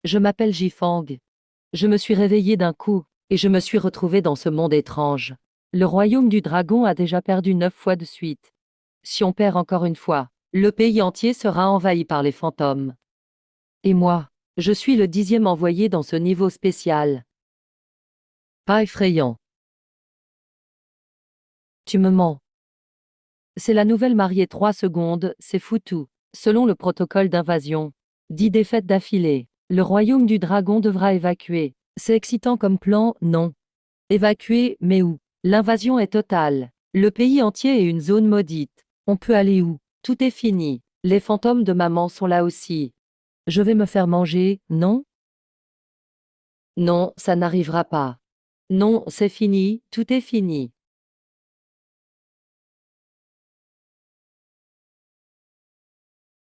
Je m'appelle Jifang. Je me suis réveillé d'un coup, et je me suis retrouvé dans ce monde étrange. Le royaume du dragon a déjà perdu 9 fois de suite. Si on perd encore une fois, le pays entier sera envahi par les fantômes. Et moi, je suis le 10e envoyé dans ce niveau spécial. Pas effrayant. Tu me mens. C'est la nouvelle mariée 3 secondes, c'est foutu. Selon le protocole d'invasion. 10 défaites d'affilée. Le royaume du dragon devra évacuer. C'est excitant comme plan, non? Évacuer, mais où? L'invasion est totale. Le pays entier est une zone maudite. On peut aller où? Tout est fini. Les fantômes de maman sont là aussi. Je vais me faire manger, non? Non, ça n'arrivera pas. Non, c'est fini, tout est fini.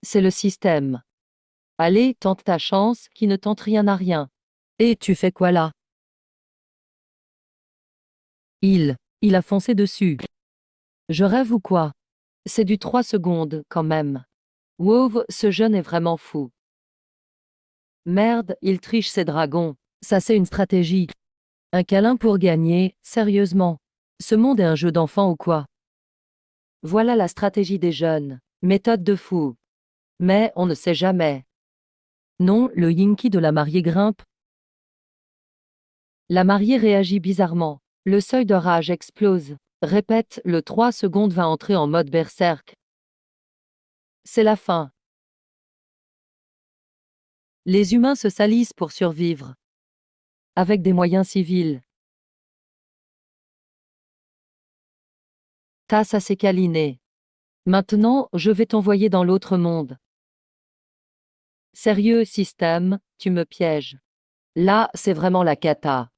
C'est le système. Allez, tente ta chance, qui ne tente rien à rien. Et tu fais quoi là? Il a foncé dessus. Je rêve ou quoi? C'est du 3 secondes, quand même. Wow, ce jeune est vraiment fou. Merde, il triche ses dragons. Ça c'est une stratégie. Un câlin pour gagner, sérieusement. Ce monde est un jeu d'enfant ou quoi? Voilà la stratégie des jeunes. Méthode de fou. Mais on ne sait jamais. Non, le Yinky de la mariée grimpe. La mariée réagit bizarrement. Le seuil de rage explose. Répète, le 3 secondes va entrer en mode berserk. C'est la fin. Les humains se salissent pour survivre. Avec des moyens civils. Tasse à s'est câliné. Maintenant, je vais t'envoyer dans l'autre monde. Sérieux, système, tu me pièges. Là, c'est vraiment la cata.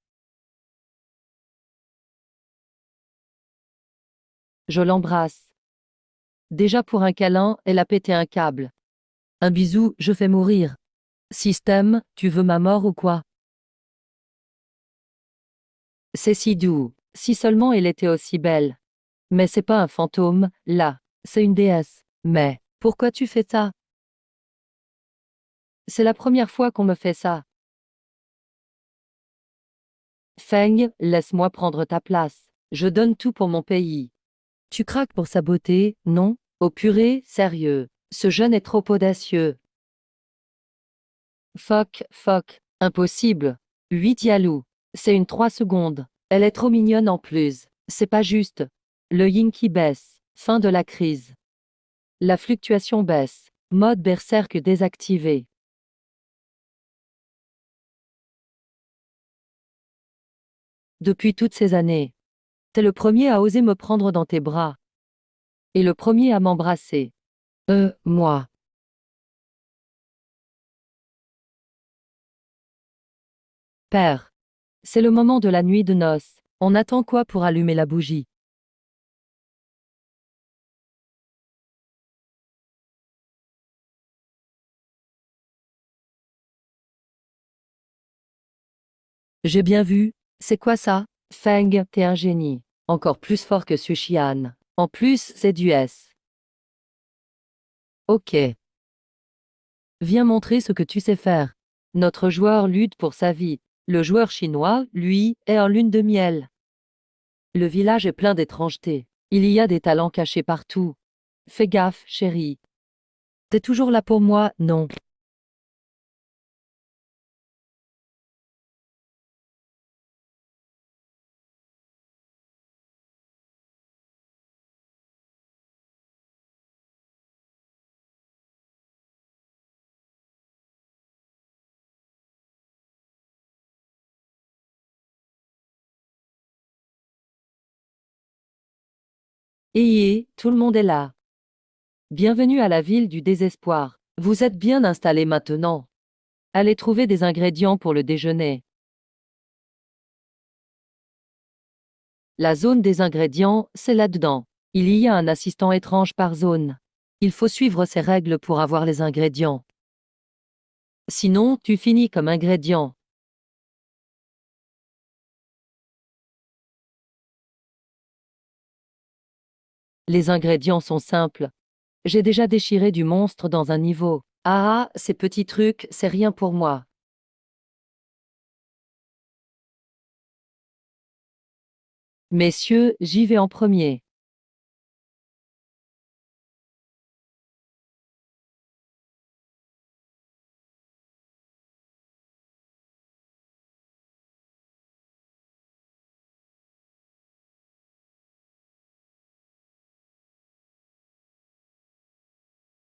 Je l'embrasse. Déjà pour un câlin, elle a pété un câble. Un bisou, je fais mourir. Système, tu veux ma mort ou quoi? C'est si doux, si seulement elle était aussi belle. Mais c'est pas un fantôme, là, c'est une déesse. Mais, pourquoi tu fais ça? C'est la première fois qu'on me fait ça. Feng, laisse-moi prendre ta place. Je donne tout pour mon pays. Tu craques pour sa beauté, non? Oh purée, sérieux. Ce jeune est trop audacieux. Fuck, impossible. 8 Yalou. C'est une 3 secondes. Elle est trop mignonne en plus. C'est pas juste. Le Yinky baisse. Fin de la crise. La fluctuation baisse. Mode berserk désactivé. Depuis toutes ces années. T'es le premier à oser me prendre dans tes bras. Et le premier à m'embrasser. Moi. Père. C'est le moment de la nuit de noces. On attend quoi pour allumer la bougie? J'ai bien vu. C'est quoi ça? Feng, t'es un génie. Encore plus fort que Sushian. En plus, c'est du S. Ok. Viens montrer ce que tu sais faire. Notre joueur lutte pour sa vie. Le joueur chinois, lui, est en lune de miel. Le village est plein d'étrangetés. Il y a des talents cachés partout. Fais gaffe, chérie. T'es toujours là pour moi, non? Tout le monde est là. Bienvenue à la ville du désespoir. Vous êtes bien installés maintenant. Allez trouver des ingrédients pour le déjeuner. La zone des ingrédients, c'est là-dedans. Il y a un assistant étrange par zone. Il faut suivre ces règles pour avoir les ingrédients. Sinon, tu finis comme ingrédient. Les ingrédients sont simples. J'ai déjà déchiré du monstre dans un niveau. Ah, ces petits trucs, c'est rien pour moi. Messieurs, j'y vais en premier.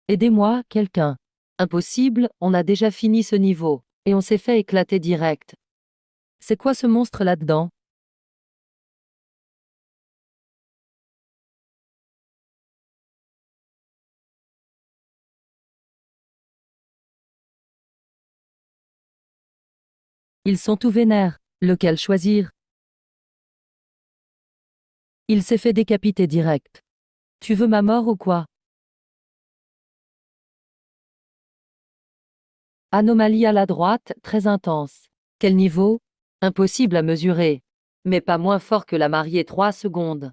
Aidez-moi, quelqu'un. Impossible, on a déjà fini ce niveau. Et on s'est fait éclater direct. C'est quoi ce monstre là-dedans? Ils sont tout vénères. Lequel choisir? Il s'est fait décapiter direct. Tu veux ma mort ou quoi? Anomalie à la droite, très intense. Quel niveau? Impossible à mesurer. Mais pas moins fort que la mariée 3 secondes.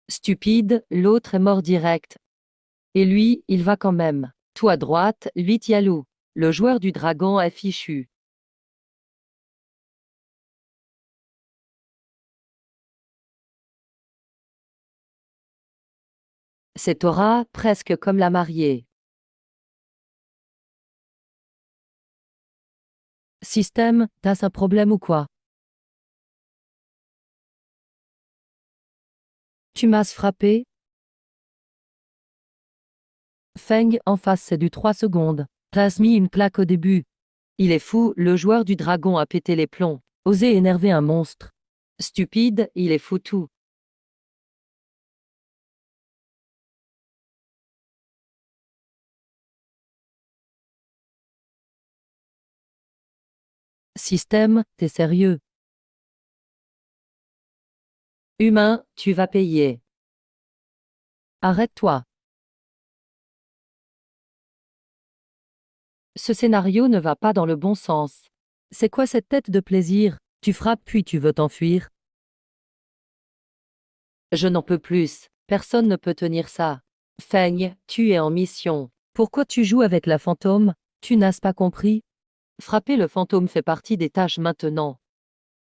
Stupide, l'autre est mort direct. Et lui, il va quand même. Tout à droite, 8 Yalou. Le joueur du dragon est fichu. C'est Aura, presque comme la mariée. Système, t'as un problème ou quoi? Tu m'as frappé? Feng, en face c'est du 3 secondes. T'as mis une plaque au début. Il est fou, le joueur du dragon a pété les plombs. Osé énerver un monstre. Stupide, il est foutu. Système, t'es sérieux? Humain, tu vas payer. Arrête-toi. Ce scénario ne va pas dans le bon sens. C'est quoi cette tête de plaisir? Tu frappes puis tu veux t'enfuir? Je n'en peux plus. Personne ne peut tenir ça. Feigne, tu es en mission. Pourquoi tu joues avec la fantôme? Tu n'as pas compris? Frapper le fantôme fait partie des tâches maintenant.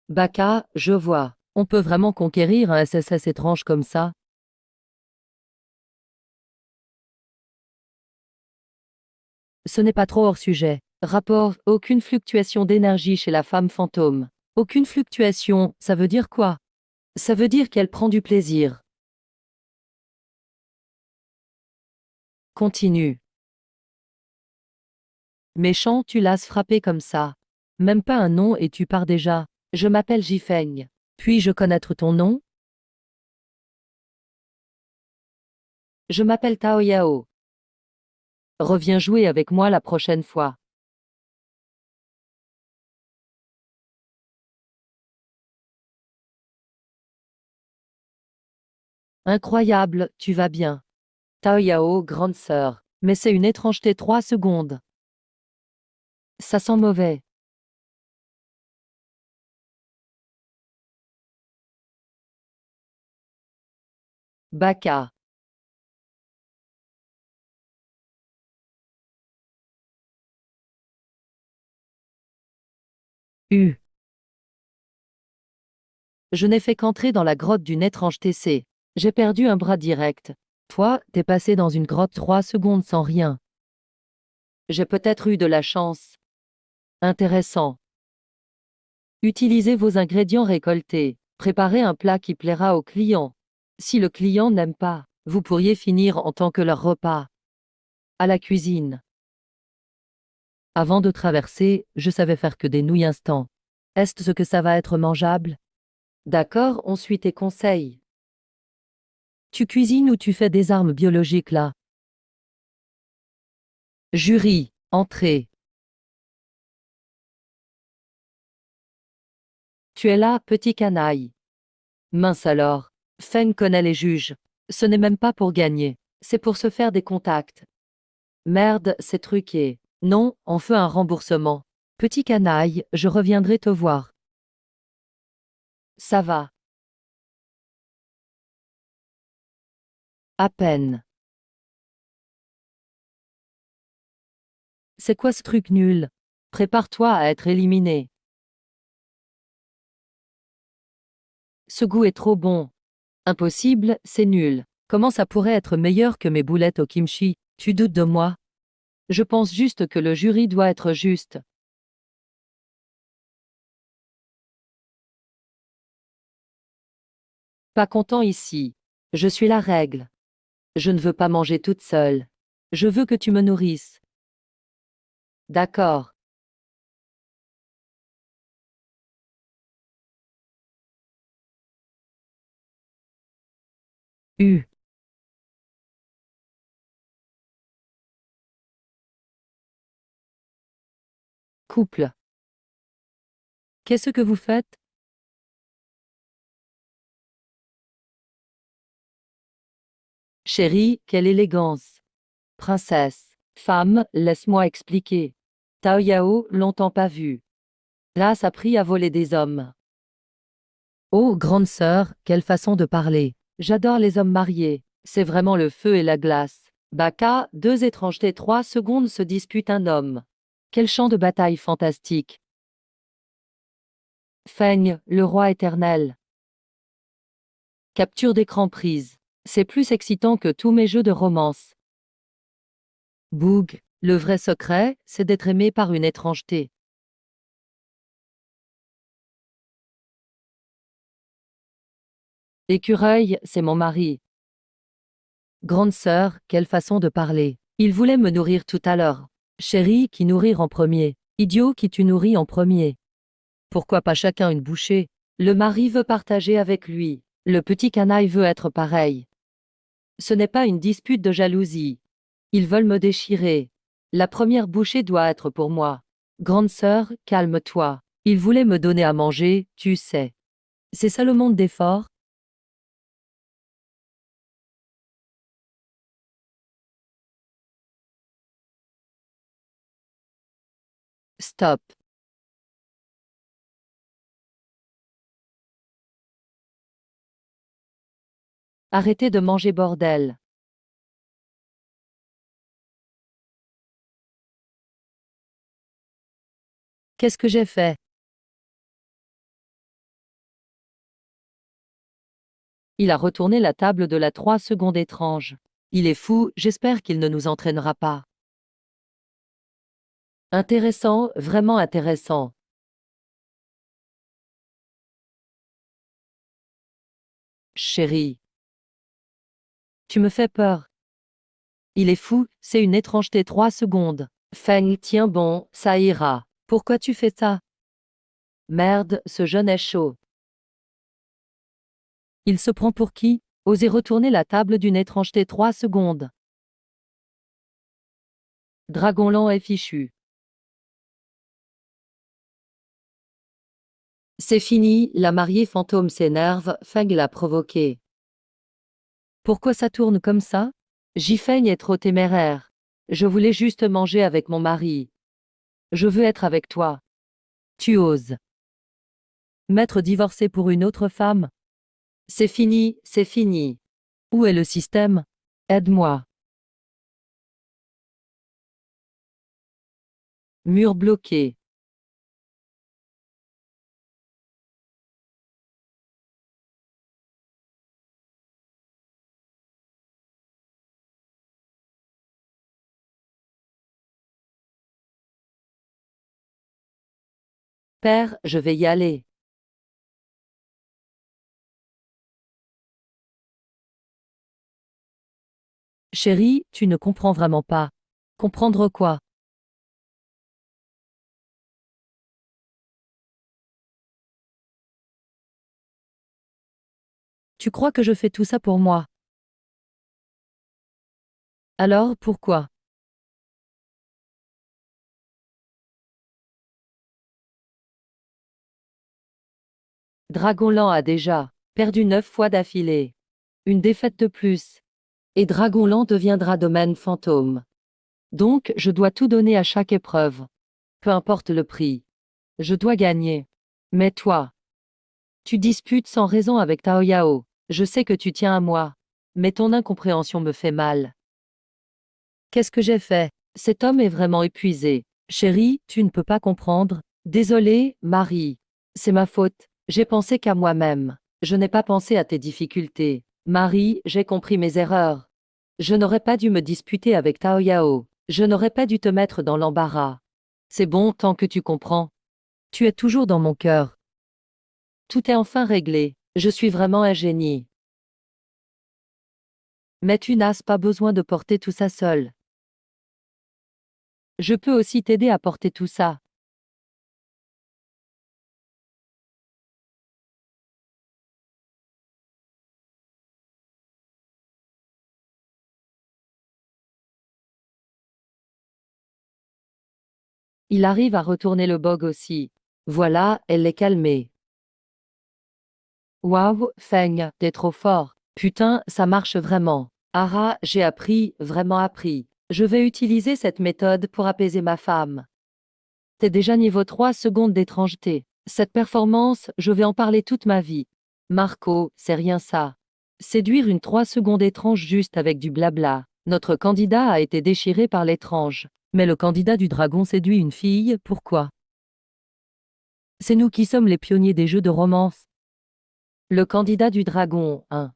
Baka, je vois. On peut vraiment conquérir un SSS étrange comme ça? Ce n'est pas trop hors sujet. Rapport, aucune fluctuation d'énergie chez la femme fantôme. Aucune fluctuation, ça veut dire quoi? Ça veut dire qu'elle prend du plaisir. Continue. Méchant, tu l'as frappé comme ça. Même pas un nom et tu pars déjà. Je m'appelle Jifeng. Puis-je connaître ton nom? Je m'appelle Tao Yao. Reviens jouer avec moi la prochaine fois. Incroyable, tu vas bien. Tao Yao, grande sœur. Mais c'est une étrangeté 3 secondes. Ça sent mauvais. Baka. U. Je n'ai fait qu'entrer dans la grotte d'une étrange TC. J'ai perdu un bras direct. Toi, t'es passé dans une grotte 3 secondes sans rien. J'ai peut-être eu de la chance. Intéressant. Utilisez vos ingrédients récoltés. Préparez un plat qui plaira au client. Si le client n'aime pas, vous pourriez finir en tant que leur repas. À la cuisine. Avant de traverser, je savais faire que des nouilles instant. Est-ce que ça va être mangeable? D'accord, on suit tes conseils. Tu cuisines ou tu fais des armes biologiques là? Jury, entrée. Tu es là, petit canaille. Mince alors. Feng connaît les juges. Ce n'est même pas pour gagner. C'est pour se faire des contacts. Merde, c'est truqué. Non, on fait un remboursement. Petit canaille, je reviendrai te voir. Ça va. À peine. C'est quoi ce truc nul? Prépare-toi à être éliminé. Ce goût est trop bon. Impossible, c'est nul. Comment ça pourrait être meilleur que mes boulettes au kimchi? Tu doutes de moi? Je pense juste que le jury doit être juste. Pas content ici. Je suis la règle. Je ne veux pas manger toute seule. Je veux que tu me nourrisses. D'accord. U. Couple. Qu'est-ce que vous faites? Chérie, quelle élégance. Princesse. Femme, laisse-moi expliquer. Tao Yao, longtemps pas vu. Là, ça prie à voler des hommes. Oh, grande sœur, quelle façon de parler. J'adore les hommes mariés. C'est vraiment le feu et la glace. Baka, deux étrangetés 3 secondes se disputent un homme. Quel champ de bataille fantastique. Feigne, le roi éternel. Capture d'écran prise. C'est plus excitant que tous mes jeux de romance. Boug, le vrai secret, c'est d'être aimé par une étrangeté. Écureuil, c'est mon mari. Grande sœur, quelle façon de parler. Il voulait me nourrir tout à l'heure. Chérie, qui nourrir en premier. Idiot, qui tu nourris en premier. Pourquoi pas chacun une bouchée? Le mari veut partager avec lui. Le petit canaille veut être pareil. Ce n'est pas une dispute de jalousie. Ils veulent me déchirer. La première bouchée doit être pour moi. Grande sœur, calme-toi. Il voulait me donner à manger, tu sais. C'est ça le monde des forts? Stop. Arrêtez de manger bordel. Qu'est-ce que j'ai fait? Il a retourné la table de la 3 secondes étrange. Il est fou, j'espère qu'il ne nous entraînera pas. Intéressant, vraiment intéressant. Chérie. Tu me fais peur. Il est fou, c'est une étrangeté 3 secondes. Feng, tiens bon, ça ira. Pourquoi tu fais ça? Merde, ce jeune est chaud. Il se prend pour qui? Osez retourner la table d'une étrangeté 3 secondes. Dragonlance est fichu. C'est fini, la mariée fantôme s'énerve, Feng l'a provoqué. Pourquoi ça tourne comme ça? Jifeng est trop téméraire. Je voulais juste manger avec mon mari. Je veux être avec toi. Tu oses. M'être divorcé pour une autre femme? C'est fini, c'est fini. Où est le système? Aide-moi. Mur bloqué. Père, je vais y aller. Chérie, tu ne comprends vraiment pas. Comprendre quoi? Tu crois que je fais tout ça pour moi? Alors, pourquoi? Dragonlance a déjà perdu 9 fois d'affilée. Une défaite de plus. Et Dragonlance deviendra domaine fantôme. Donc, je dois tout donner à chaque épreuve. Peu importe le prix. Je dois gagner. Mais toi, tu disputes sans raison avec Tao Yao. Je sais que tu tiens à moi. Mais ton incompréhension me fait mal. Qu'est-ce que j'ai fait? Cet homme est vraiment épuisé. Chérie, tu ne peux pas comprendre. Désolée, Marie. C'est ma faute. J'ai pensé qu'à moi-même. Je n'ai pas pensé à tes difficultés. Marie, j'ai compris mes erreurs. Je n'aurais pas dû me disputer avec Tao Yao. Je n'aurais pas dû te mettre dans l'embarras. C'est bon tant que tu comprends. Tu es toujours dans mon cœur. Tout est enfin réglé. Je suis vraiment un génie. Mais tu n'as pas besoin de porter tout ça seul. Je peux aussi t'aider à porter tout ça. Il arrive à retourner le bog aussi. Voilà, elle l'est calmée. Waouh, Feng, t'es trop fort. Putain, ça marche vraiment. Ara, j'ai appris, vraiment appris. Je vais utiliser cette méthode pour apaiser ma femme. T'es déjà niveau 3 secondes d'étrangeté. Cette performance, je vais en parler toute ma vie. Marco, c'est rien ça. Séduire une 3 secondes étrange juste avec du blabla. Notre candidat a été déchiré par l'étrange. Mais le candidat du dragon séduit une fille, pourquoi? C'est nous qui sommes les pionniers des jeux de romance. Le candidat du dragon, hein.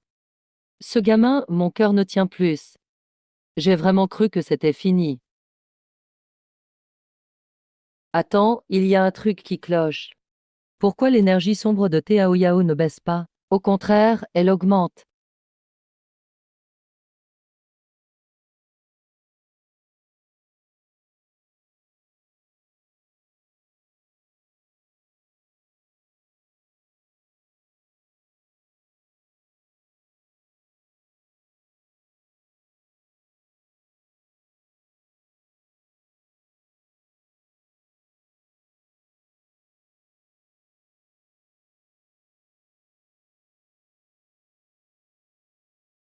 Ce gamin, mon cœur ne tient plus. J'ai vraiment cru que c'était fini. Attends, il y a un truc qui cloche. Pourquoi l'énergie sombre de Tao Yao ne baisse pas? Au contraire, elle augmente.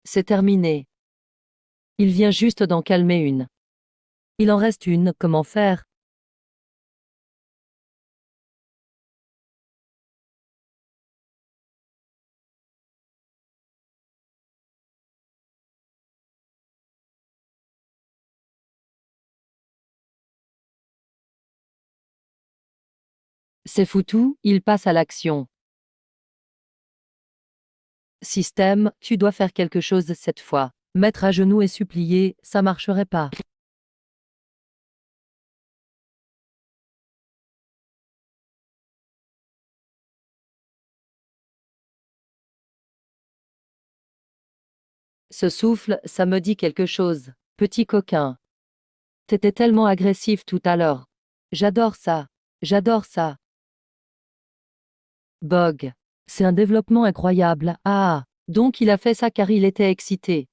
C'est terminé. Il vient juste d'en calmer une. Il en reste une, comment faire? C'est foutu, il passe à l'action. Système, tu dois faire quelque chose cette fois. Mettre à genoux et supplier, ça marcherait pas. Ce souffle, ça me dit quelque chose. Petit coquin. T'étais tellement agressif tout à l'heure. J'adore ça. J'adore ça. Bog. C'est un développement incroyable. Ah, donc il a fait ça car il était excité.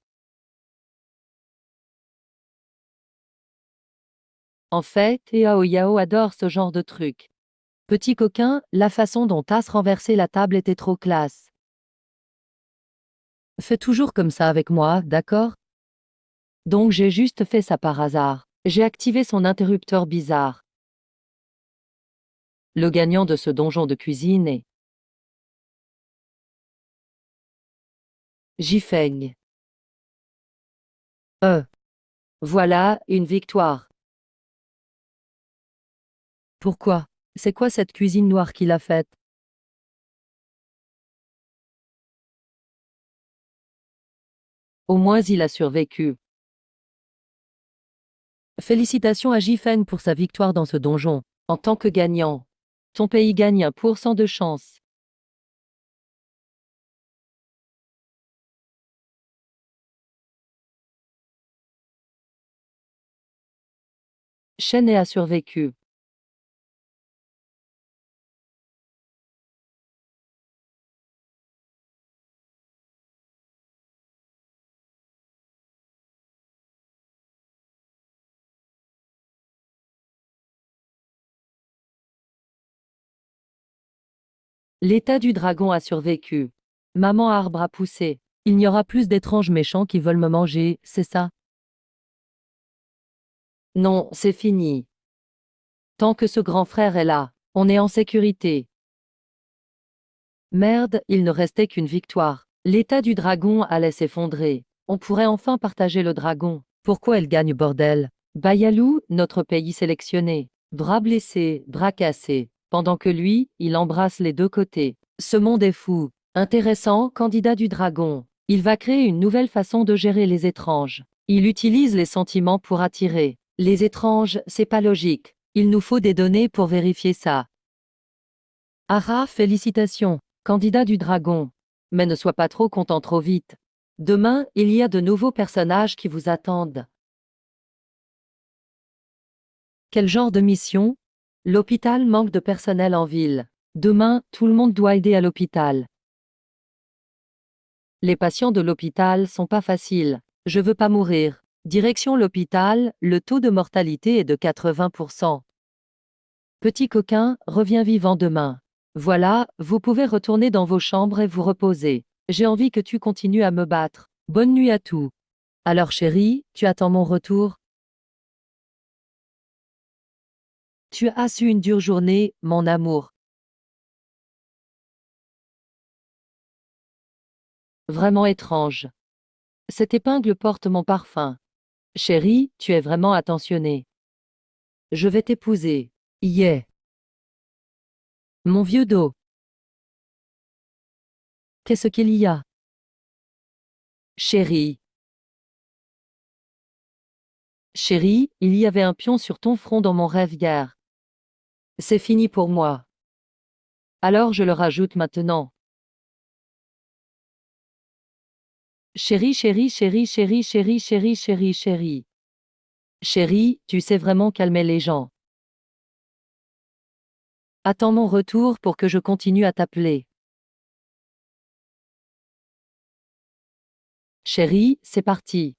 En fait, Yao Yao adore ce genre de truc. Petit coquin, la façon dont t'as renversé la table était trop classe. Fais toujours comme ça avec moi, d'accord? Donc j'ai juste fait ça par hasard. J'ai activé son interrupteur bizarre. Le gagnant de ce donjon de cuisine est Jifeng. Voilà, une victoire. Pourquoi? C'est quoi cette cuisine noire qu'il a faite? Au moins il a survécu. Félicitations à Jifeng pour sa victoire dans ce donjon. En tant que gagnant, ton pays gagne 1% de chance. Shen a survécu. L'état du dragon a survécu. Maman arbre a poussé. Il n'y aura plus d'étranges méchants qui veulent me manger, c'est ça? Non, c'est fini. Tant que ce grand frère est là, on est en sécurité. Merde, il ne restait qu'une victoire. L'état du dragon allait s'effondrer. On pourrait enfin partager le dragon. Pourquoi elle gagne, bordel? Bayalou, notre pays sélectionné. Bras blessé, bras cassé. Pendant que lui, il embrasse les deux côtés. Ce monde est fou. Intéressant, candidat du dragon. Il va créer une nouvelle façon de gérer les étranges. Il utilise les sentiments pour attirer. Les étranges, c'est pas logique. Il nous faut des données pour vérifier ça. Ah, félicitations, candidat du dragon. Mais ne sois pas trop content trop vite. Demain, il y a de nouveaux personnages qui vous attendent. Quel genre de mission? L'hôpital manque de personnel en ville. Demain, tout le monde doit aider à l'hôpital. Les patients de l'hôpital sont pas faciles. Je veux pas mourir. Direction l'hôpital, le taux de mortalité est de 80%. Petit coquin, reviens vivant demain. Voilà, vous pouvez retourner dans vos chambres et vous reposer. J'ai envie que tu continues à me battre. Bonne nuit à tous. Alors chérie, tu attends mon retour? Tu as eu une dure journée, mon amour. Vraiment étrange. Cette épingle porte mon parfum. Chérie, tu es vraiment attentionnée. Je vais t'épouser. Yeah. Mon vieux dos. Qu'est-ce qu'il y a? Chérie. Chérie, il y avait un pion sur ton front dans mon rêve hier. C'est fini pour moi. Alors je le rajoute maintenant. Chérie, chérie, chérie, chérie, chérie, chérie, chérie, chérie. Chérie, tu sais vraiment calmer les gens. Attends mon retour pour que je continue à t'appeler. Chérie, c'est parti.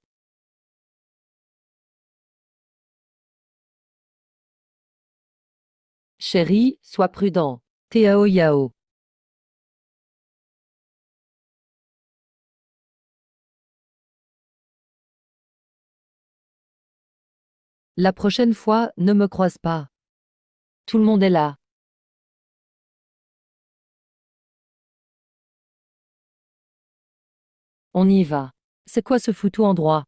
Chérie, sois prudent. Tao Yao. La prochaine fois, ne me croise pas. Tout le monde est là. On y va. C'est quoi ce foutu endroit?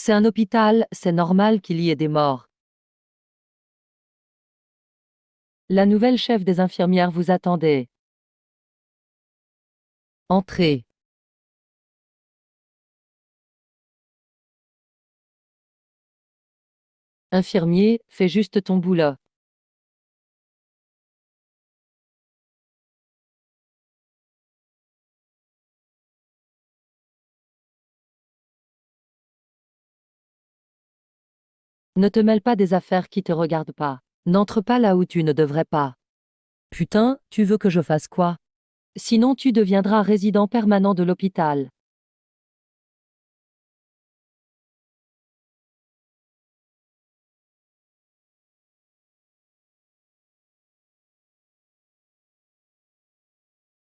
C'est un hôpital, c'est normal qu'il y ait des morts. La nouvelle chef des infirmières vous attendait. Entrez. Infirmier, fais juste ton boulot. Ne te mêle pas des affaires qui te regardent pas. N'entre pas là où tu ne devrais pas. Putain, tu veux que je fasse quoi? Sinon tu deviendras résident permanent de l'hôpital.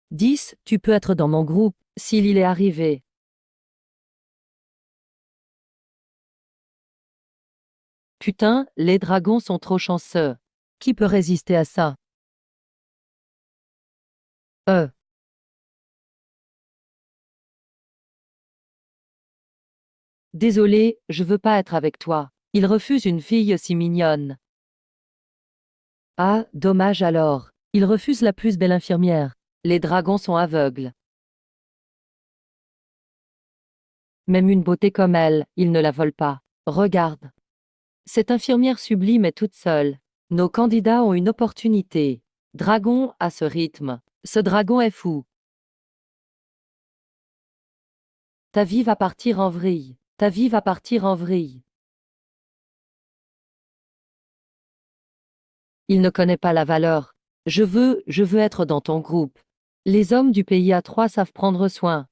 « 10, tu peux être dans mon groupe, s'il y est arrivé. Putain, les dragons sont trop chanceux. Qui peut résister à ça? Euh. Désolé, je veux pas être avec toi. Il refuse une fille si mignonne. Ah, dommage alors. Il refuse la plus belle infirmière. Les dragons sont aveugles. Même une beauté comme elle, ils ne la volent pas. Regarde. Cette infirmière sublime est toute seule. Nos candidats ont une opportunité. Dragon à ce rythme. Ce dragon est fou. Ta vie va partir en vrille. Ta vie va partir en vrille. Il ne connaît pas la valeur. Je veux être dans ton groupe. Les hommes du pays A3 savent prendre soin.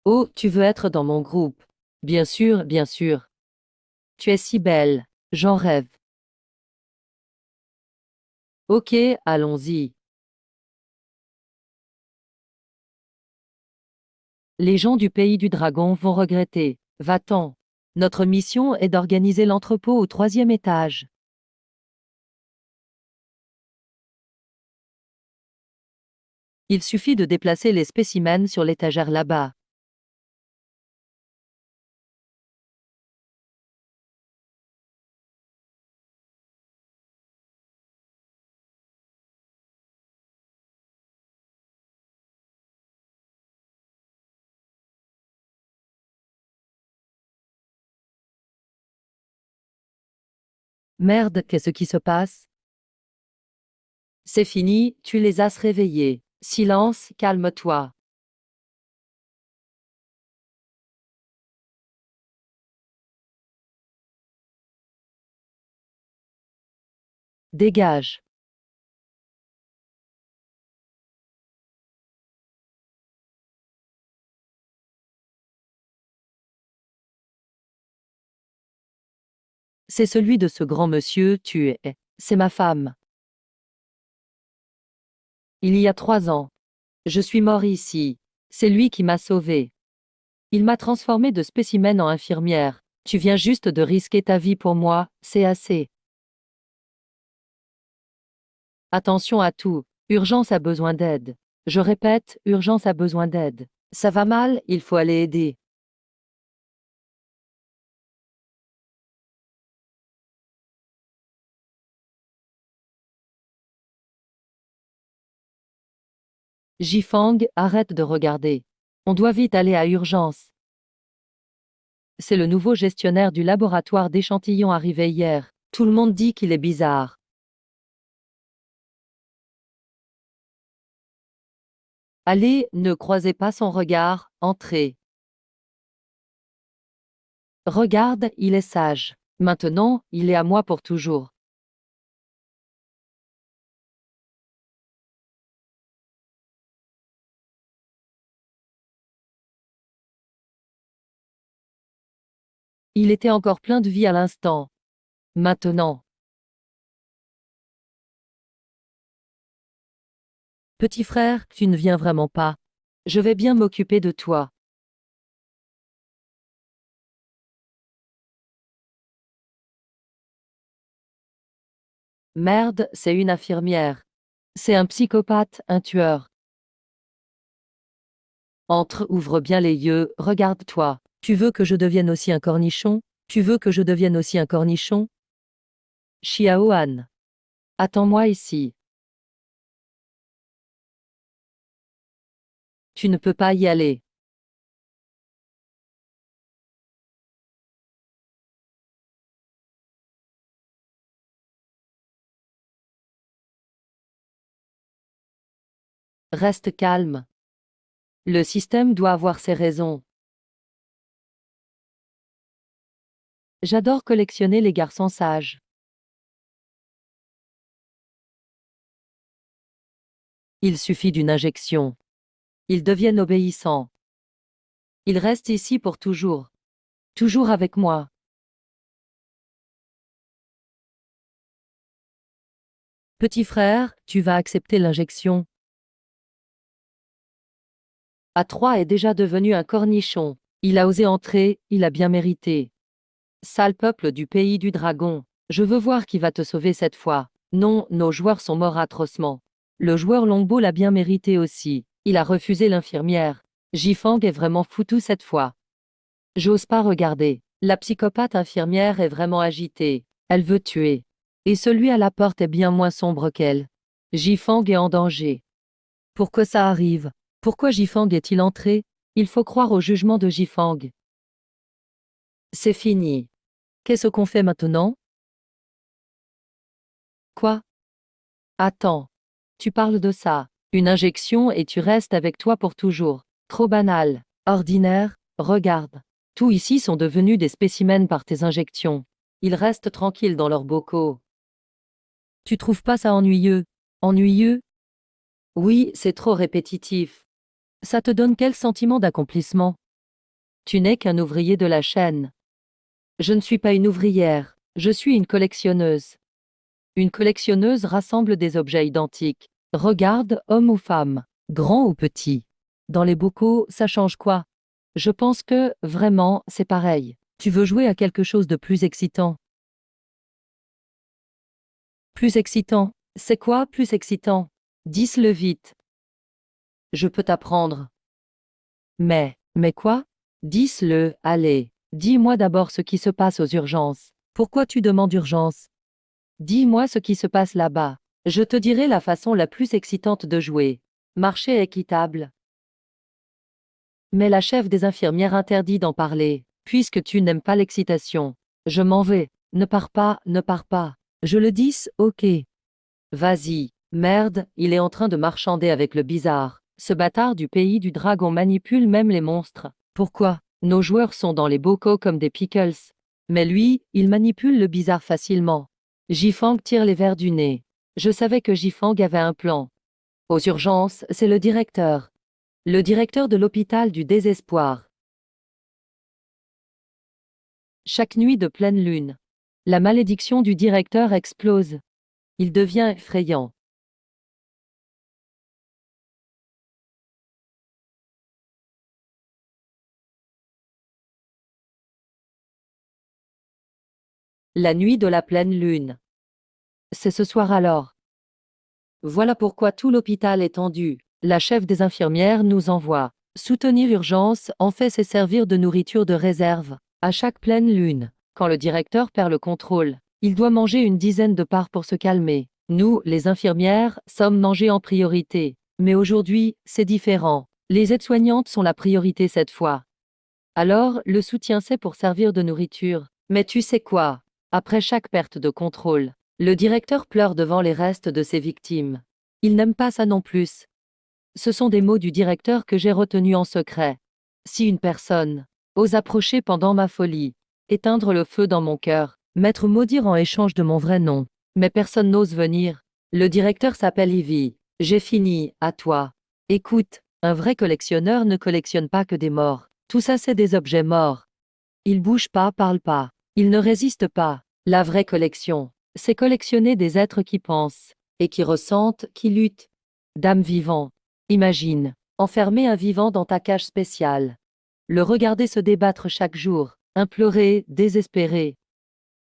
Oh, tu veux être dans mon groupe. Bien sûr, bien sûr. Tu es si belle. J'en rêve. Ok, allons-y. Les gens du pays du dragon vont regretter. Va-t'en. Notre mission est d'organiser l'entrepôt au 3e étage. Il suffit de déplacer les spécimens sur l'étagère là-bas. Merde, qu'est-ce qui se passe? C'est fini, tu les as réveillés. Silence, calme-toi. Dégage. C'est celui de ce grand monsieur, tu es. C'est ma femme. Il y a 3 ans. Je suis mort ici. C'est lui qui m'a sauvé. Il m'a transformé de spécimen en infirmière. Tu viens juste de risquer ta vie pour moi, c'est assez. Attention à tout. Urgence a besoin d'aide. Je répète, urgence a besoin d'aide. Ça va mal, il faut aller aider. Jifang, arrête de regarder. On doit vite aller à urgence. C'est le nouveau gestionnaire du laboratoire d'échantillons arrivé hier. Tout le monde dit qu'il est bizarre. Allez, ne croisez pas son regard, entrez. Regarde, il est sage. Maintenant, il est à moi pour toujours. Il était encore plein de vie à l'instant. Maintenant. Petit frère, tu ne viens vraiment pas. Je vais bien m'occuper de toi. Merde, c'est une infirmière. C'est un psychopathe, un tueur. Entre, ouvre bien les yeux, regarde-toi. Tu veux que je devienne aussi un cornichon? Tu veux que je devienne aussi un cornichon? Xiaohan. Attends-moi ici. Tu ne peux pas y aller. Reste calme. Le système doit avoir ses raisons. J'adore collectionner les garçons sages. Il suffit d'une injection. Ils deviennent obéissants. Ils restent ici pour toujours. Toujours avec moi. Petit frère, tu vas accepter l'injection. A3 est déjà devenu un cornichon. Il a osé entrer, il a bien mérité. Sale peuple du pays du dragon. Je veux voir qui va te sauver cette fois. Non, nos joueurs sont morts atrocement. Le joueur Longbo l'a bien mérité aussi. Il a refusé l'infirmière. Jifang est vraiment foutu cette fois. J'ose pas regarder. La psychopathe infirmière est vraiment agitée. Elle veut tuer. Et celui à la porte est bien moins sombre qu'elle. Jifang est en danger. Pourquoi ça arrive? Pourquoi Jifang est-il entré? Il faut croire au jugement de Jifang. C'est fini. Qu'est-ce qu'on fait maintenant? Quoi? Attends. Tu parles de ça. Une injection et tu restes avec toi pour toujours. Trop banal. Ordinaire, regarde. Tous ici sont devenus des spécimens par tes injections. Ils restent tranquilles dans leurs bocaux. Tu trouves pas ça ennuyeux? Ennuyeux? Oui, c'est trop répétitif. Ça te donne quel sentiment d'accomplissement? Tu n'es qu'un ouvrier de la chaîne. Je ne suis pas une ouvrière, je suis une collectionneuse. Une collectionneuse rassemble des objets identiques. Regarde, homme ou femme, grand ou petit. Dans les bocaux, ça change quoi? Je pense que, vraiment, c'est pareil. Tu veux jouer à quelque chose de plus excitant? Plus excitant. C'est quoi plus excitant? Dis-le vite. Je peux t'apprendre. Mais quoi? Dis-le, allez. Dis-moi d'abord ce qui se passe aux urgences. Pourquoi tu demandes urgence? Dis-moi ce qui se passe là-bas. Je te dirai la façon la plus excitante de jouer. Marché équitable. Mais la chef des infirmières interdit d'en parler, puisque tu n'aimes pas l'excitation. Je m'en vais. Ne pars pas, ne pars pas. Je le dis, ok. Vas-y. Merde, il est en train de marchander avec le bizarre. Ce bâtard du pays du dragon manipule même les monstres. Pourquoi? Nos joueurs sont dans les bocaux comme des pickles. Mais lui, il manipule le bizarre facilement. Jifang tire les verres du nez. Je savais que Jifang avait un plan. Aux urgences, c'est le directeur. Le directeur de l'hôpital du désespoir. Chaque nuit de pleine lune. La malédiction du directeur explose. Il devient effrayant. La nuit de la pleine lune. C'est ce soir alors. Voilà pourquoi tout l'hôpital est tendu. La chef des infirmières nous envoie. Soutenir urgence en fait c'est servir de nourriture de réserve. À chaque pleine lune, quand le directeur perd le contrôle, il doit manger une dizaine de parts pour se calmer. Nous, les infirmières, sommes mangées en priorité. Mais aujourd'hui, c'est différent. Les aides-soignantes sont la priorité cette fois. Alors, le soutien c'est pour servir de nourriture. Mais tu sais quoi? Après chaque perte de contrôle, le directeur pleure devant les restes de ses victimes. Il n'aime pas ça non plus. Ce sont des mots du directeur que j'ai retenus en secret. Si une personne ose approcher pendant ma folie, éteindre le feu dans mon cœur, m'être maudire en échange de mon vrai nom, mais personne n'ose venir. Le directeur s'appelle Ivy. J'ai fini, à toi. Écoute, un vrai collectionneur ne collectionne pas que des morts. Tout ça c'est des objets morts. Il bouge pas, parle pas. Il ne résiste pas. La vraie collection, c'est collectionner des êtres qui pensent, et qui ressentent, qui luttent. Dame vivant. Imagine, enfermer un vivant dans ta cage spéciale. Le regarder se débattre chaque jour, implorer, désespérer.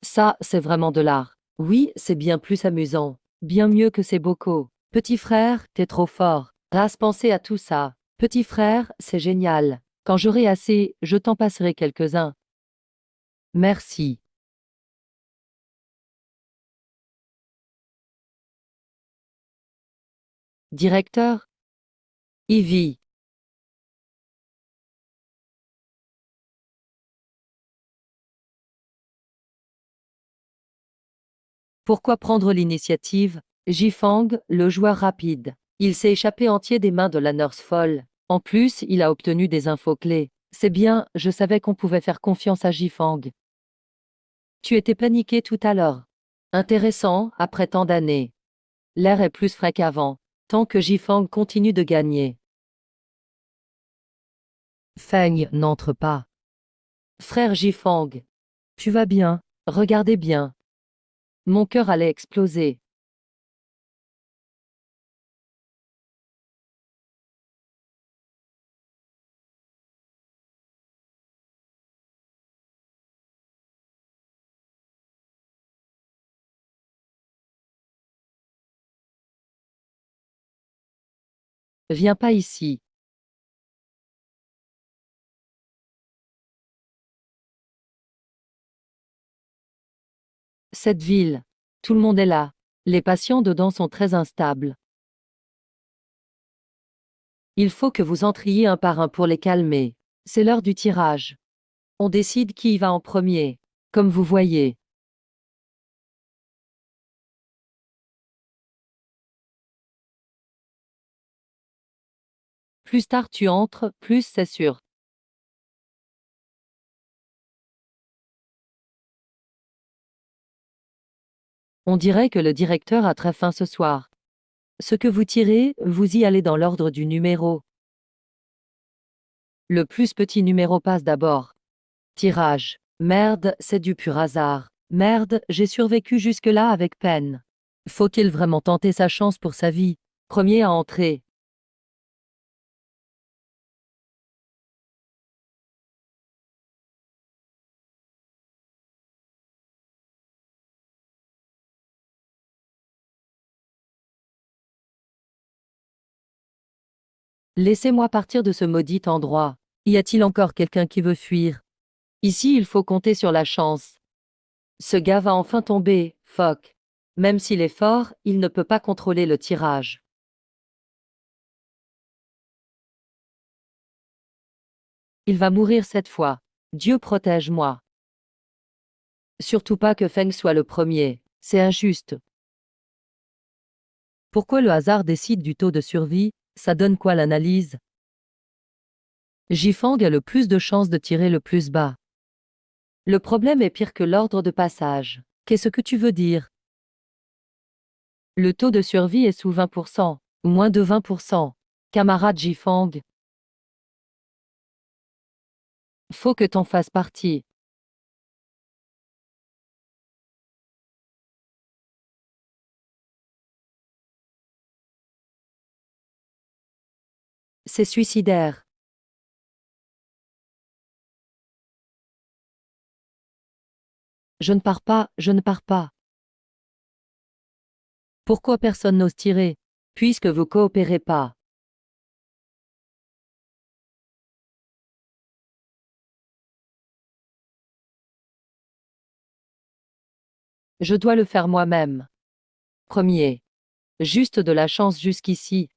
Ça, c'est vraiment de l'art. Oui, c'est bien plus amusant. Bien mieux que ces bocaux. Petit frère, t'es trop fort. Rase penser à tout ça. Petit frère, c'est génial. Quand j'aurai assez, je t'en passerai quelques-uns. Merci. Directeur? Ivy. Pourquoi prendre l'initiative? Jifang, le joueur rapide. Il s'est échappé entier des mains de la nurse folle. En plus, il a obtenu des infos clés. C'est bien, je savais qu'on pouvait faire confiance à Jifang. Tu étais paniqué tout à l'heure. Intéressant, après tant d'années. L'air est plus frais qu'avant. Tant que Jifang continue de gagner. Feng n'entre pas. Frère Jifang. Tu vas bien? Regardez bien. Mon cœur allait exploser. Viens pas ici. Cette ville. Tout le monde est là. Les patients dedans sont très instables. Il faut que vous entriez un par un pour les calmer. C'est l'heure du tirage. On décide qui y va en premier. Comme vous voyez. Plus tard tu entres, plus c'est sûr. On dirait que le directeur a très faim ce soir. Ce que vous tirez, vous y allez dans l'ordre du numéro. Le plus petit numéro passe d'abord. Tirage. Merde, c'est du pur hasard. Merde, j'ai survécu jusque-là avec peine. Faut-il vraiment tenter sa chance pour sa vie? Premier à entrer. Laissez-moi partir de ce maudit endroit. Y a-t-il encore quelqu'un qui veut fuir? Ici, il faut compter sur la chance. Ce gars va enfin tomber, Fock. Même s'il est fort, il ne peut pas contrôler le tirage. Il va mourir cette fois. Dieu protège-moi. Surtout pas que Feng soit le premier. C'est injuste. Pourquoi le hasard décide du taux de survie? Ça donne quoi l'analyse? Jifang a le plus de chances de tirer le plus bas. Le problème est pire que l'ordre de passage. Qu'est-ce que tu veux dire? Le taux de survie est sous 20%, moins de 20%. Camarade Jifang, faut que t'en fasses partie. C'est suicidaire. Je ne pars pas, je ne pars pas. Pourquoi personne n'ose tirer? Puisque vous coopérez pas. Je dois le faire moi-même. Premier. Juste de la chance jusqu'ici.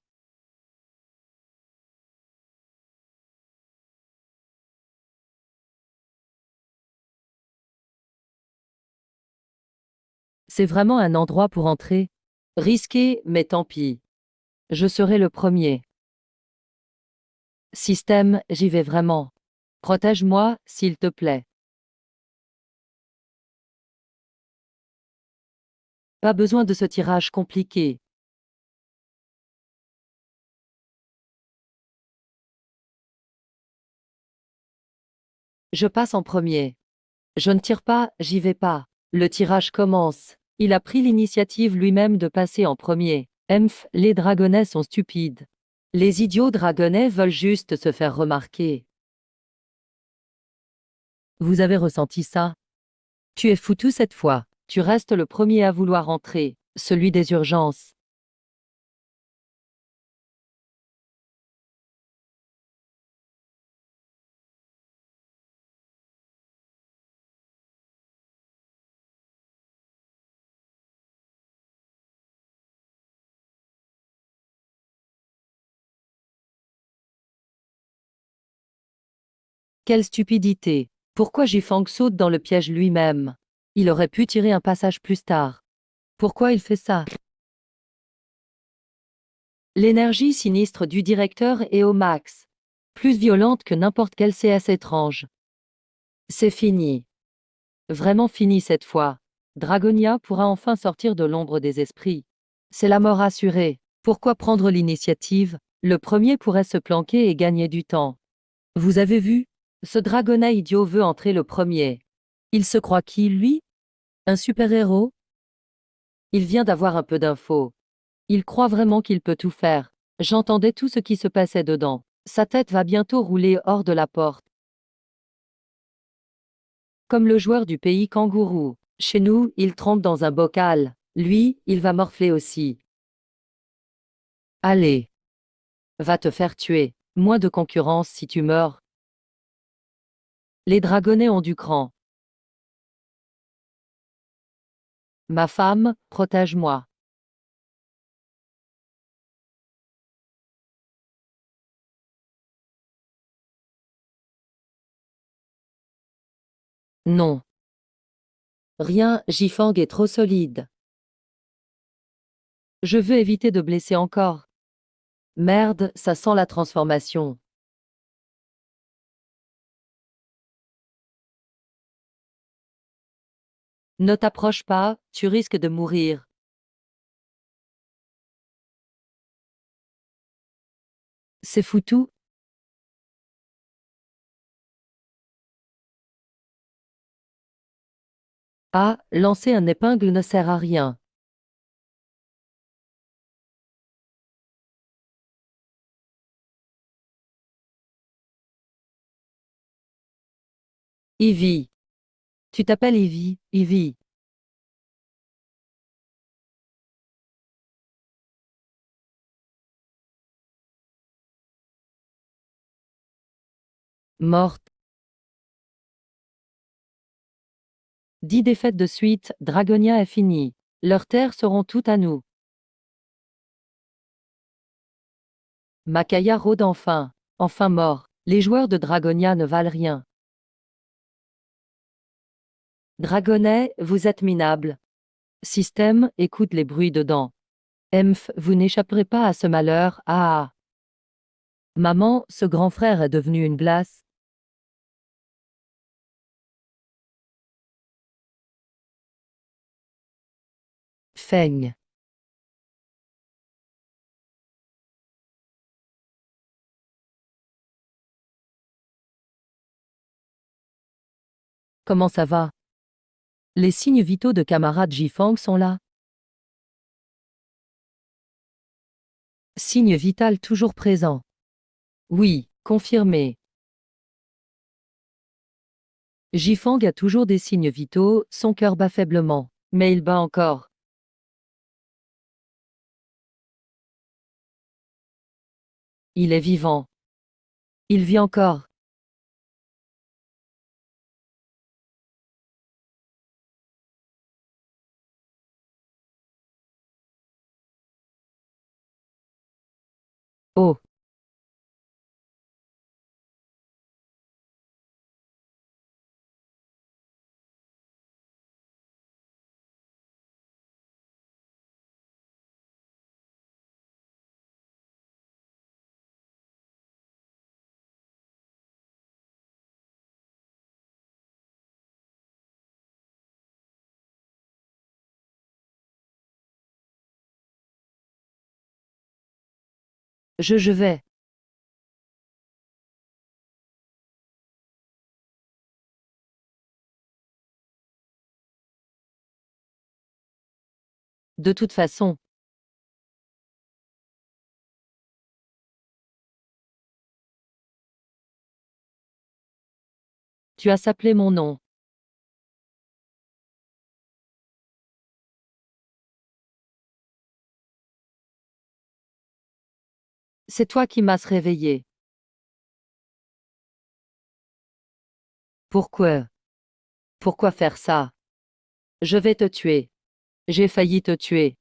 C'est vraiment un endroit pour entrer. Risqué, mais tant pis. Je serai le premier. Système, j'y vais vraiment. Protège-moi, s'il te plaît. Pas besoin de ce tirage compliqué. Je passe en premier. Je ne tire pas, j'y vais pas. Le tirage commence. Il a pris l'initiative lui-même de passer en premier. Emph, les dragonnets sont stupides. Les idiots dragonnets veulent juste se faire remarquer. Vous avez ressenti ça? Tu es foutu cette fois. Tu restes le premier à vouloir entrer, celui des urgences. Quelle stupidité! Pourquoi Jifang saute dans le piège lui-même? Il aurait pu tirer un passage plus tard. Pourquoi il fait ça? L'énergie sinistre du directeur est au max. Plus violente que n'importe quel CS étrange. C'est fini. Vraiment fini cette fois. Dragonia pourra enfin sortir de l'ombre des esprits. C'est la mort assurée. Pourquoi prendre l'initiative? Le premier pourrait se planquer et gagner du temps. Vous avez vu? Ce dragonnet idiot veut entrer le premier. Il se croit qui, lui? Un super-héros? Il vient d'avoir un peu d'infos. Il croit vraiment qu'il peut tout faire. J'entendais tout ce qui se passait dedans. Sa tête va bientôt rouler hors de la porte. Comme le joueur du pays kangourou. Chez nous, il trempe dans un bocal. Lui, il va morfler aussi. Allez. Va te faire tuer. Moins de concurrence si tu meurs. Les dragonnets ont du cran. Ma femme, protège-moi. Non. Rien, Jifang est trop solide. Je veux éviter de blesser encore. Merde, ça sent la transformation. Ne t'approche pas, tu risques de mourir. C'est foutu. Ah, lancer un épingle ne sert à rien. Ivy. Tu t'appelles Ivy, Ivy. Morte. 10 défaites de suite, Dragonia est fini. Leurs terres seront toutes à nous. Makaya rôde enfin. Enfin mort. Les joueurs de Dragonia ne valent rien. Dragonnet, vous êtes minable. Système, écoute les bruits dedans. Emph, vous n'échapperez pas à ce malheur, ah. Maman, ce grand frère est devenu une glace. Feigne. Comment ça va? Les signes vitaux de camarade Jifang sont là. Signe vital toujours présent. Oui, confirmé. Jifang a toujours des signes vitaux, son cœur bat faiblement. Mais il bat encore. Il est vivant. Il vit encore. Oh, je vais. De toute façon, tu as s'appelé mon nom. C'est toi qui m'as réveillé. Pourquoi? Pourquoi faire ça? Je vais te tuer. J'ai failli te tuer.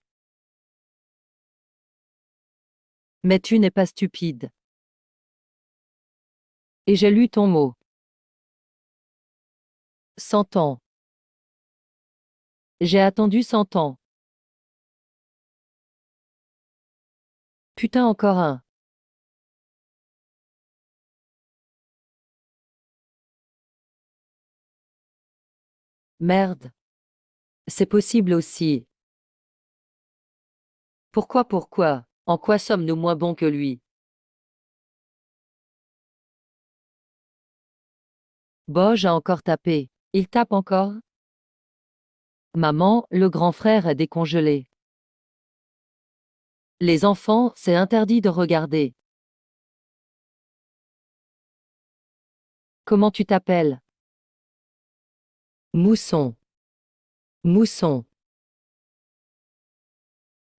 Mais tu n'es pas stupide. Et j'ai lu ton mot. 100 ans. J'ai attendu 100 ans. Putain encore un. Merde. C'est possible aussi. Pourquoi? En quoi sommes-nous moins bons que lui? Boj a encore tapé. Il tape encore? Maman, le grand frère est décongelé. Les enfants, c'est interdit de regarder. Comment tu t'appelles? Mousson. Mousson.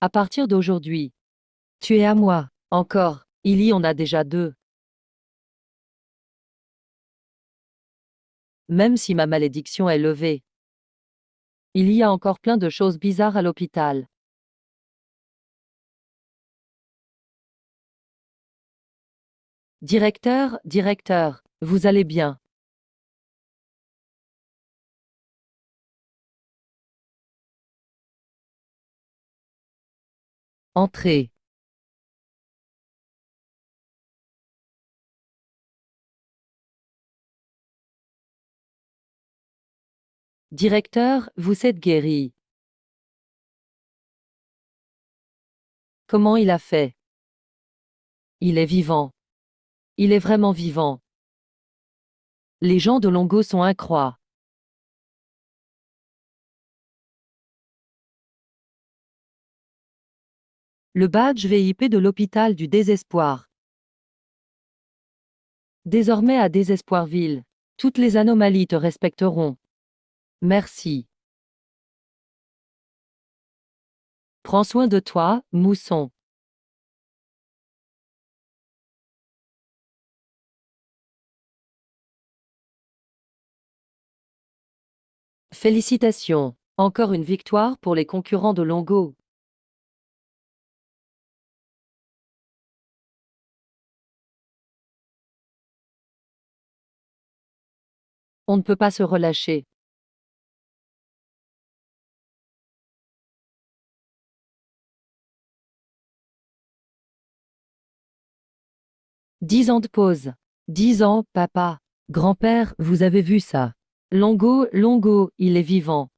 À partir d'aujourd'hui. Tu es à moi. Encore. Il y en a déjà deux. Même si ma malédiction est levée. Il y a encore plein de choses bizarres à l'hôpital. Directeur, vous allez bien. Entrez. Directeur, vous êtes guéri. Comment il a fait? Il est vivant. Il est vraiment vivant. Les gens de Longo sont incroyables. Le badge VIP de l'hôpital du désespoir. Désormais à Désespoirville. Toutes les anomalies te respecteront. Merci. Prends soin de toi, Mousson. Félicitations. Encore une victoire pour les concurrents de Longo. On ne peut pas se relâcher. Dix ans de pause. 10 ans, papa. Grand-père, vous avez vu ça. Longo, Longo, il est vivant.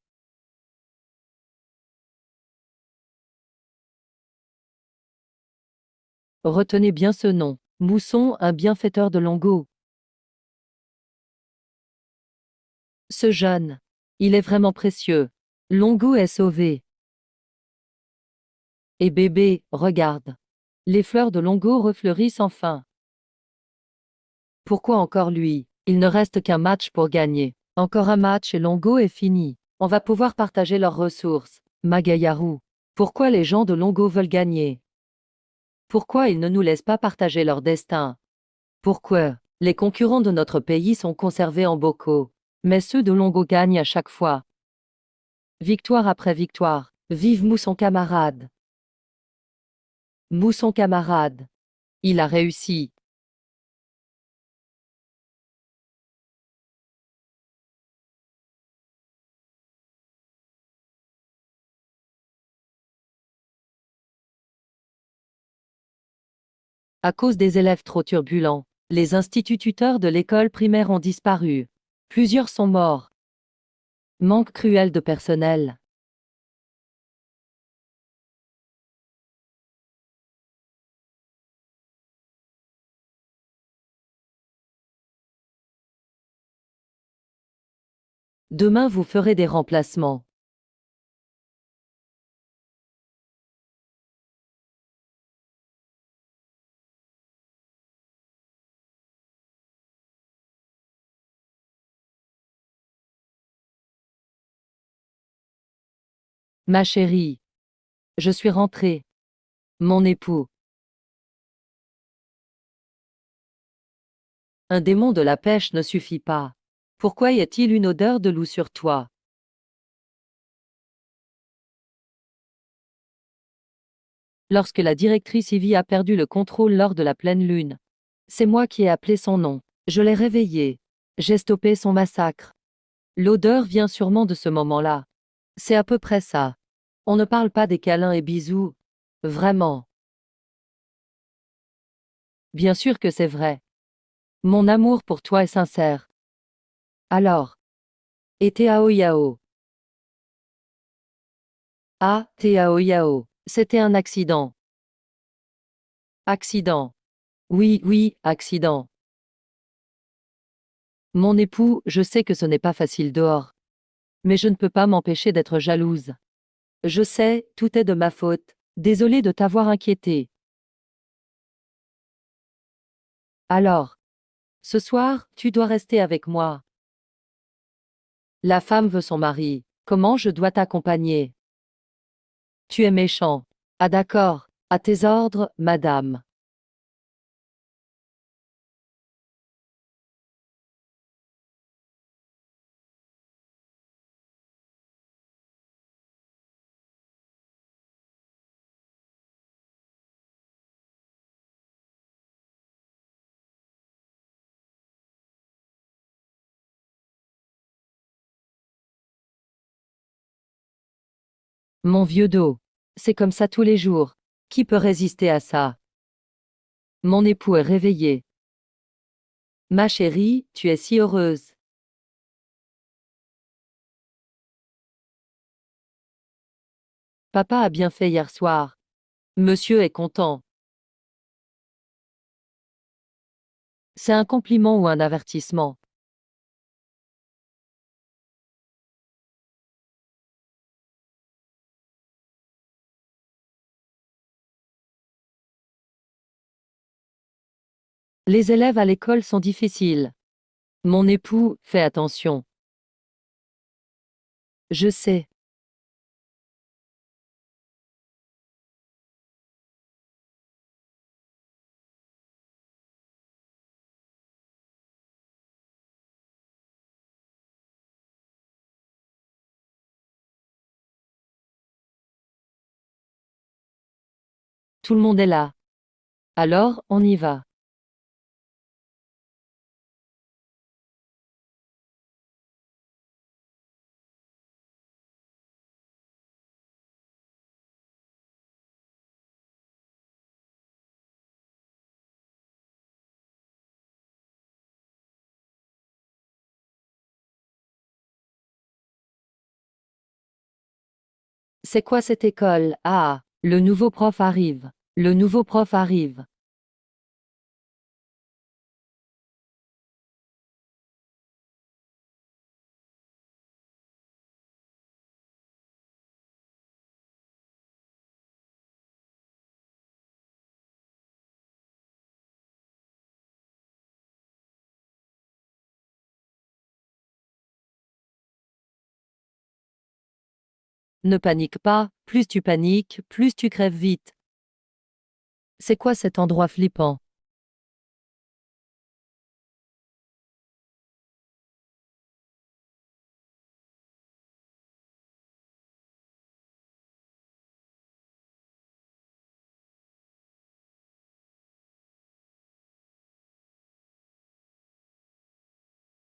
Retenez bien ce nom. Mousson, un bienfaiteur de Longo. Ce jeune. Il est vraiment précieux. Longo est sauvé. Et bébé, regarde. Les fleurs de Longo refleurissent enfin. Pourquoi encore lui? Il ne reste qu'un match pour gagner. Encore un match et Longo est fini. On va pouvoir partager leurs ressources. Magayaru. Pourquoi les gens de Longo veulent gagner? Pourquoi ils ne nous laissent pas partager leur destin? Pourquoi? Les concurrents de notre pays sont conservés en bocaux. Mais ceux de Longo gagnent à chaque fois. Victoire après victoire. Vive Mousson camarade. Mousson camarade. Il a réussi. À cause des élèves trop turbulents, les instituteurs de l'école primaire ont disparu. Plusieurs sont morts. Manque cruel de personnel. Demain vous ferez des remplacements. Ma chérie. Je suis rentrée. Mon époux. Un démon de la pêche ne suffit pas. Pourquoi y a-t-il une odeur de loup sur toi? Lorsque la directrice Ivy a perdu le contrôle lors de la pleine lune. C'est moi qui ai appelé son nom. Je l'ai réveillé. J'ai stoppé son massacre. L'odeur vient sûrement de ce moment-là. C'est à peu près ça. On ne parle pas des câlins et bisous. Vraiment. Bien sûr que c'est vrai. Mon amour pour toi est sincère. Alors. Et Tao Yao. Ah, Tao Yao. C'était un accident. Accident. Oui, oui, accident. Mon époux, je sais que ce n'est pas facile dehors. Mais je ne peux pas m'empêcher d'être jalouse. Je sais, tout est de ma faute. Désolée de t'avoir inquiété. Alors. Ce soir, tu dois rester avec moi. La femme veut son mari. Comment je dois t'accompagner? Tu es méchant. Ah d'accord. À tes ordres, madame. Mon vieux dos. C'est comme ça tous les jours. Qui peut résister à ça? Mon époux est réveillé. Ma chérie, tu es si heureuse. Papa a bien fait hier soir. Monsieur est content. C'est un compliment ou un avertissement? Les élèves à l'école sont difficiles. Mon époux, fais attention. Je sais. Tout le monde est là. Alors, on y va. C'est quoi cette école? Ah, le nouveau prof arrive. Le nouveau prof arrive. Ne panique pas, plus tu paniques, plus tu crèves vite. C'est quoi cet endroit flippant?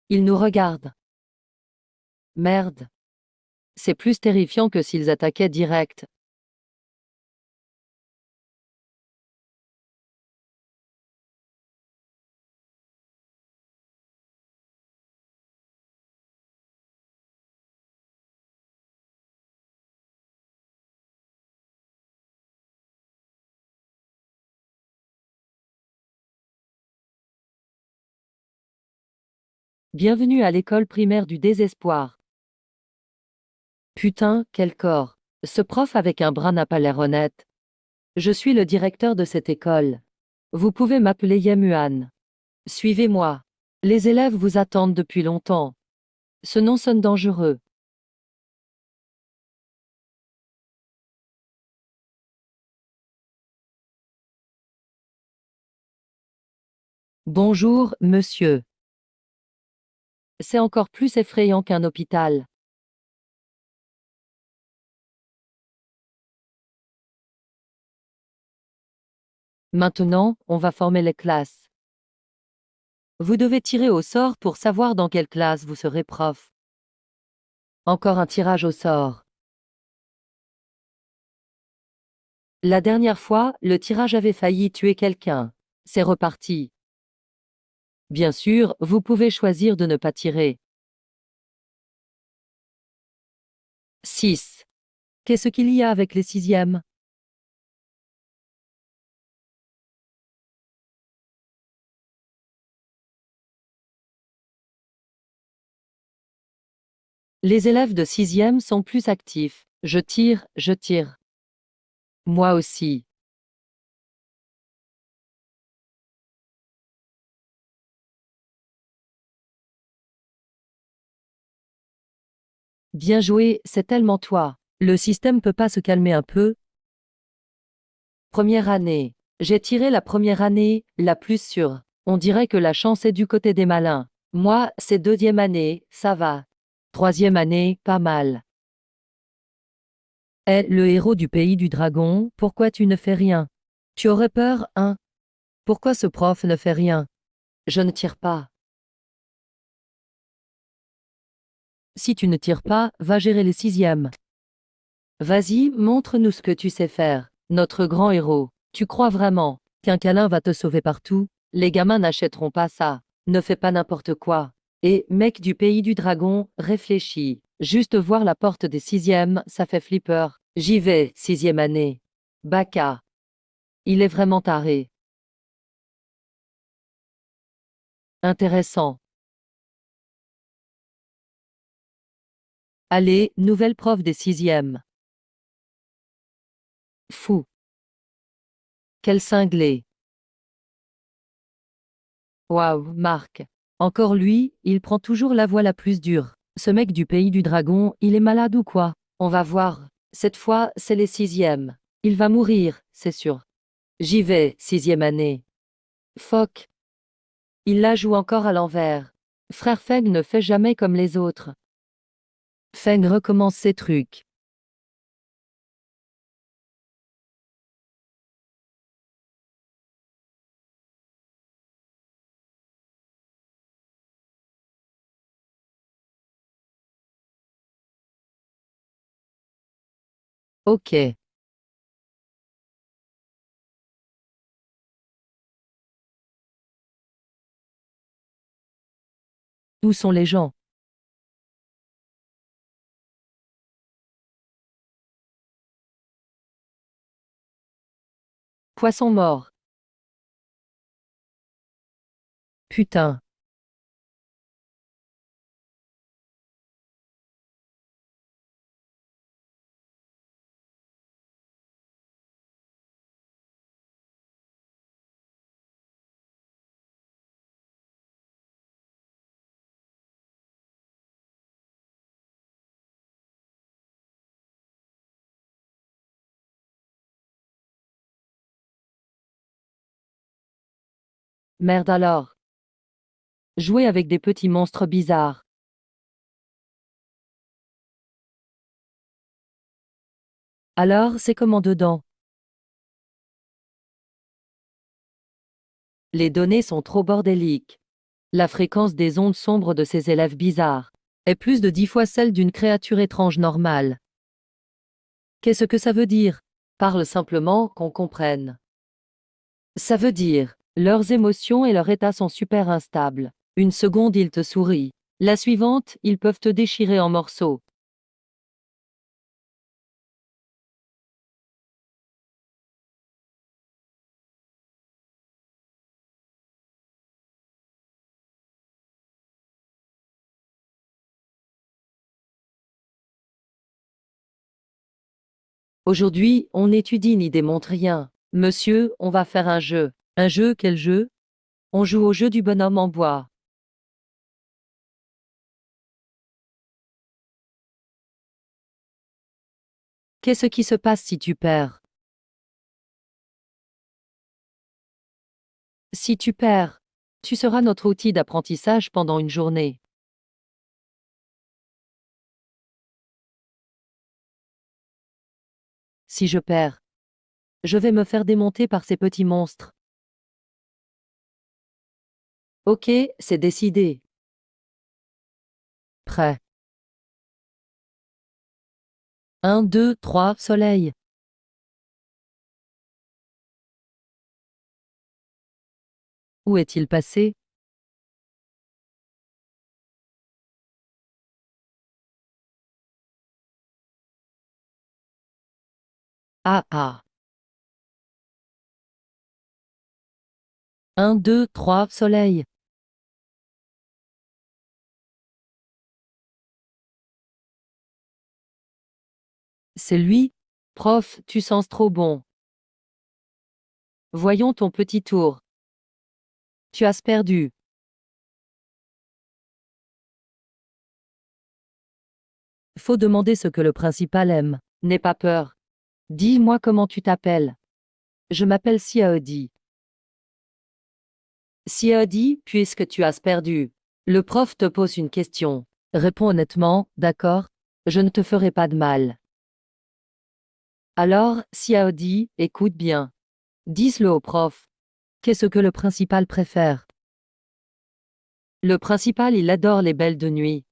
Ils nous regardent. Merde. C'est plus terrifiant que s'ils attaquaient direct. Bienvenue à l'école primaire du désespoir. Putain, quel corps. Ce prof avec un bras n'a pas l'air honnête. Je suis le directeur de cette école. Vous pouvez m'appeler Yemuan. Suivez-moi. Les élèves vous attendent depuis longtemps. Ce nom sonne dangereux. Bonjour, monsieur. C'est encore plus effrayant qu'un hôpital. Maintenant, on va former les classes. Vous devez tirer au sort pour savoir dans quelle classe vous serez prof. Encore un tirage au sort. La dernière fois, le tirage avait failli tuer quelqu'un. C'est reparti. Bien sûr, vous pouvez choisir de ne pas tirer. 6. Qu'est-ce qu'il y a avec les sixièmes? Les élèves de sixième sont plus actifs. Je tire, je tire. Moi aussi. Bien joué, c'est tellement toi. Le système peut pas se calmer un peu? Première année. J'ai tiré la première année, la plus sûre. On dirait que la chance est du côté des malins. Moi, c'est deuxième année, ça va. Troisième année, pas mal. Eh, le héros du pays du dragon, pourquoi tu ne fais rien? Tu aurais peur, hein? Pourquoi ce prof ne fait rien? Je ne tire pas. Si tu ne tires pas, va gérer les sixièmes. Vas-y, montre-nous ce que tu sais faire. Notre grand héros. Tu crois vraiment qu'un câlin va te sauver partout? Les gamins n'achèteront pas ça. Ne fais pas n'importe quoi. Et, mec du pays du dragon, réfléchis. Juste voir la porte des sixièmes, ça fait flipper. J'y vais, sixième année. Baka. Il est vraiment taré. Intéressant. Allez, nouvelle prof des sixièmes. Fou. Quel cinglé. Waouh, Marc. Encore lui, il prend toujours la voie la plus dure. Ce mec du pays du dragon, il est malade ou quoi? On va voir. Cette fois, c'est les sixièmes. Il va mourir, c'est sûr. J'y vais, sixième année. Fuck. Il la joue encore à l'envers. Frère Feng ne fait jamais comme les autres. Feng recommence ses trucs. Ok. Où sont les gens? Poisson mort. Putain. Merde alors. Jouer avec des petits monstres bizarres. Alors, c'est comment dedans? Les données sont trop bordéliques. La fréquence des ondes sombres de ces élèves bizarres est plus de 10 fois celle d'une créature étrange normale. Qu'est-ce que ça veut dire? Parle simplement qu'on comprenne. Ça veut dire, leurs émotions et leur état sont super instables. Une seconde, ils te sourient. La suivante, ils peuvent te déchirer en morceaux. Aujourd'hui, on n'étudie ni démontre rien. Monsieur, on va faire un jeu. Un jeu, quel jeu? On joue au jeu du bonhomme en bois. Qu'est-ce qui se passe si tu perds? Si tu perds, tu seras notre outil d'apprentissage pendant une journée. Si je perds, je vais me faire démonter par ces petits monstres. Ok, c'est décidé. Prêt. 1, 2, 3, soleil. Où est-il passé? Ah ah. 1, 2, 3, soleil. C'est lui? Prof, tu sens trop bon. Voyons ton petit tour. Tu as perdu. Faut demander ce que le principal aime. N'aie pas peur. Dis-moi comment tu t'appelles. Je m'appelle Siaodi. Siaodi, puisque tu as perdu. Le prof te pose une question. Réponds honnêtement, d'accord? Je ne te ferai pas de mal. Alors, Siaodi, écoute bien. Dis-le au prof. Qu'est-ce que le principal préfère? Le principal, il adore les belles de nuit.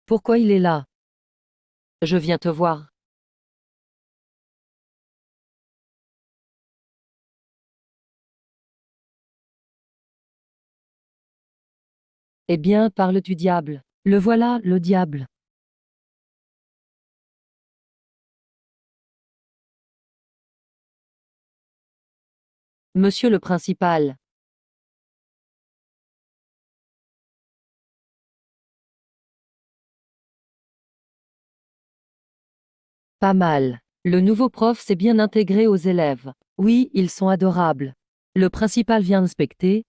Pourquoi il est là? Je viens te voir. Eh bien, parle du diable. Le voilà, le diable. Monsieur le principal. Pas mal. Le nouveau prof s'est bien intégré aux élèves. Oui, ils sont adorables. Le principal vient inspecter.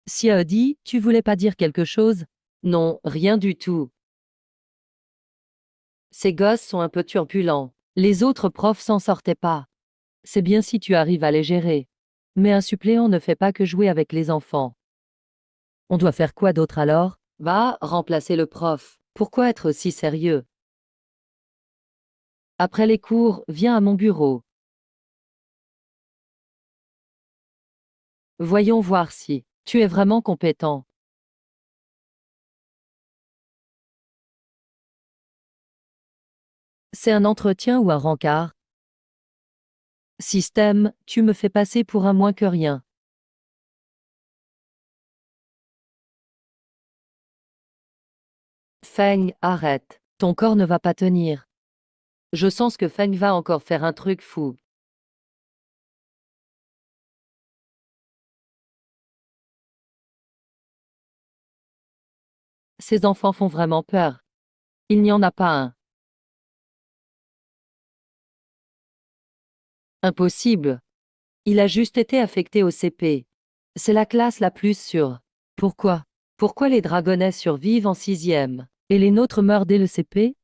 Siaodi, tu voulais pas dire quelque chose? Non, rien du tout. Ces gosses sont un peu turbulents. Les autres profs s'en sortaient pas. C'est bien si tu arrives à les gérer. Mais un suppléant ne fait pas que jouer avec les enfants. On doit faire quoi d'autre alors? Va, remplacer le prof. Pourquoi être si sérieux? Après les cours, viens à mon bureau. Voyons voir si tu es vraiment compétent. C'est un entretien ou un rencard? Système, tu me fais passer pour un moins que rien. Feng, arrête. Ton corps ne va pas tenir. Je sens que Feng va encore faire un truc fou. Ces enfants font vraiment peur. Il n'y en a pas un. Impossible. Il a juste été affecté au CP. C'est la classe la plus sûre. Pourquoi? Pourquoi les dragonnets survivent en sixième et les nôtres meurent dès le CP?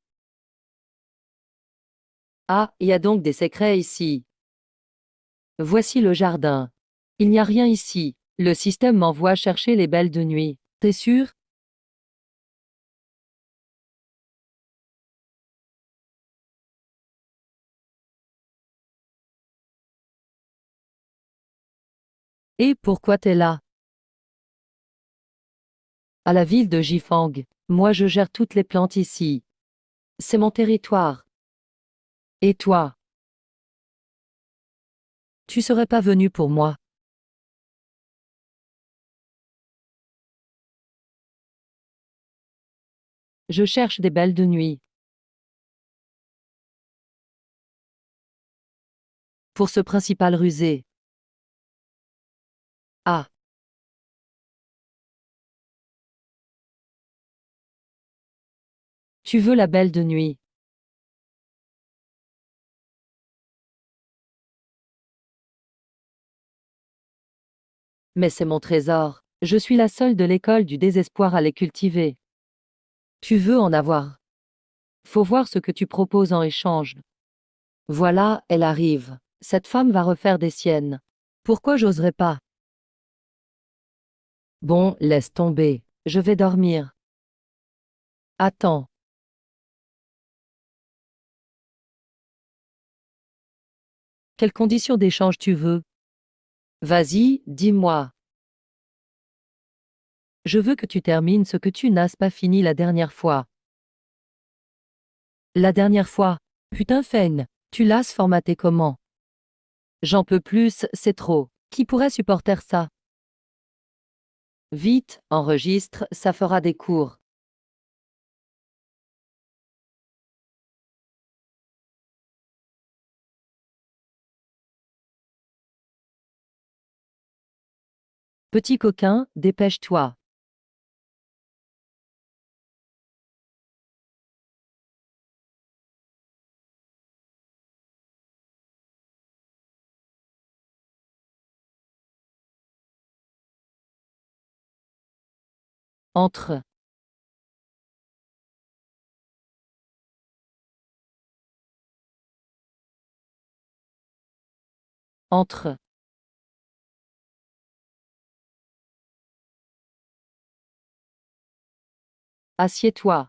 Ah, il y a donc des secrets ici. Voici le jardin. Il n'y a rien ici. Le système m'envoie chercher les belles de nuit. T'es sûr? Et pourquoi t'es là? À la ville de Jifang. Moi je gère toutes les plantes ici. C'est mon territoire. Et toi? Tu serais pas venu pour moi? Je cherche des belles de nuit. Pour ce principal rusé. Ah, tu veux la belle de nuit. Mais c'est mon trésor. Je suis la seule de l'école du désespoir à les cultiver. Tu veux en avoir. Faut voir ce que tu proposes en échange. Voilà, elle arrive. Cette femme va refaire des siennes. Pourquoi j'oserais pas? Bon, laisse tomber. Je vais dormir. Attends. Quelles conditions d'échange tu veux? Vas-y, dis-moi. Je veux que tu termines ce que tu n'as pas fini la dernière fois. La dernière fois. Putain, Feng. Tu l'as formaté comment? J'en peux plus, c'est trop. Qui pourrait supporter ça? Vite, enregistre, ça fera des cours. Petit coquin, dépêche-toi. Entre. Entre. Assieds-toi.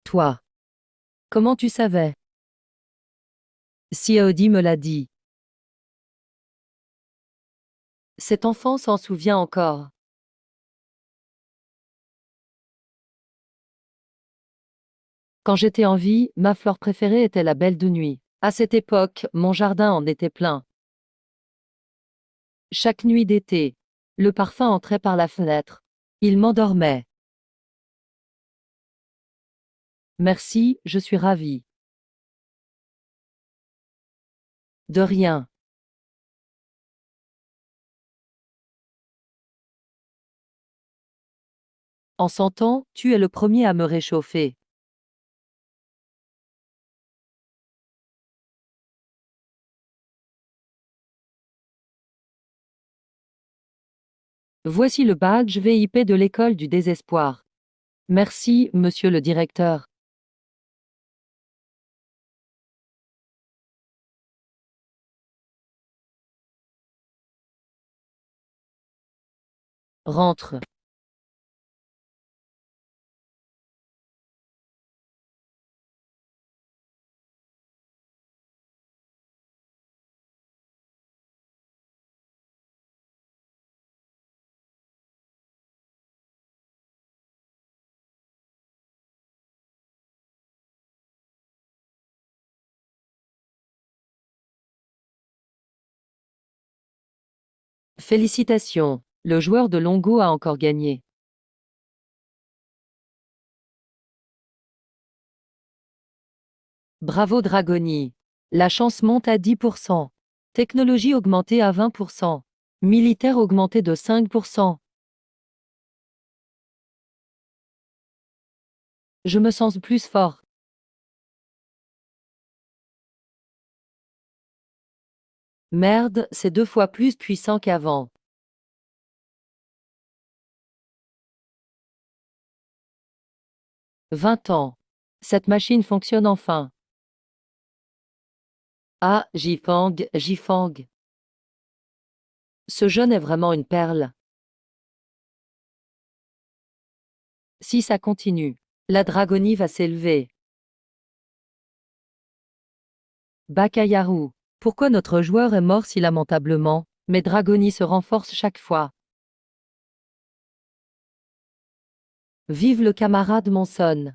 Toi. Comment tu savais? Si Audi me l'a dit. Cet enfant s'en souvient encore. Quand j'étais en vie, ma fleur préférée était la belle de nuit. À cette époque, mon jardin en était plein. Chaque nuit d'été, le parfum entrait par la fenêtre. Il m'endormait. Merci, je suis ravie. De rien. En s'entend, tu es le premier à me réchauffer. Voici le badge VIP de l'école du désespoir. Merci, monsieur le directeur. Rentre. Félicitations, le joueur de Longo a encore gagné. Bravo Dragoni. La chance monte à 10%. Technologie augmentée à 20%. Militaire augmenté de 5%. Je me sens plus fort. Merde, c'est 2 fois plus puissant qu'avant. 20 ans. Cette machine fonctionne enfin. Ah, Jifang, Jifang. Ce jeune est vraiment une perle. Si ça continue, la dragonie va s'élever. Bakayaru. Pourquoi notre joueur est mort si lamentablement, mais Dragoni se renforce chaque fois. Vive le camarade Monson.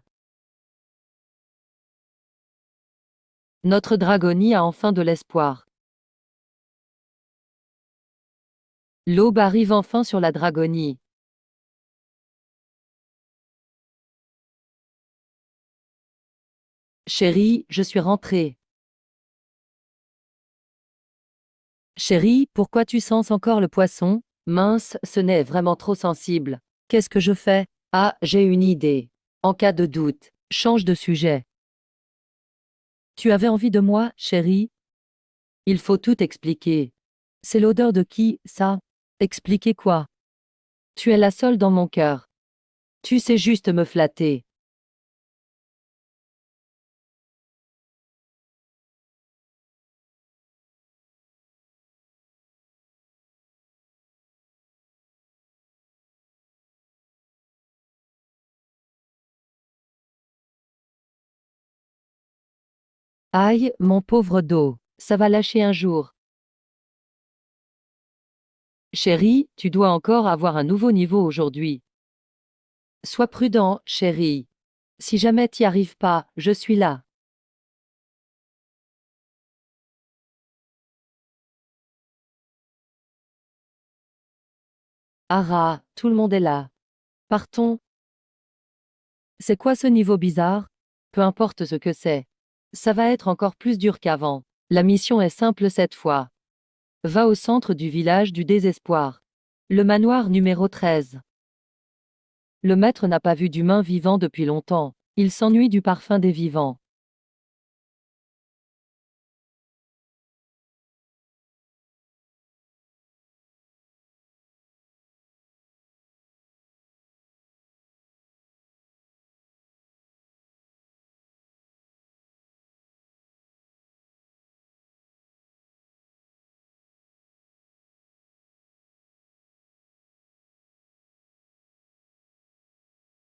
Notre Dragoni a enfin de l'espoir. L'aube arrive enfin sur la Dragonie. Chérie, je suis rentrée. Chérie, pourquoi tu sens encore le poisson? Mince, ce n'est vraiment trop sensible. Qu'est-ce que je fais? Ah, j'ai une idée. En cas de doute, change de sujet. Tu avais envie de moi, chérie? Il faut tout expliquer. C'est l'odeur de qui, ça? Expliquer quoi? Tu es la seule dans mon cœur. Tu sais juste me flatter. Aïe, mon pauvre dos, ça va lâcher un jour. Chérie, tu dois encore avoir un nouveau niveau aujourd'hui. Sois prudent, chérie. Si jamais t'y arrives pas, je suis là. Ara, tout le monde est là. Partons. C'est quoi ce niveau bizarre? Peu importe ce que c'est. Ça va être encore plus dur qu'avant. La mission est simple cette fois. Va au centre du village du désespoir. Le manoir numéro 13. Le maître n'a pas vu d'humain vivant depuis longtemps. Il s'ennuie du parfum des vivants.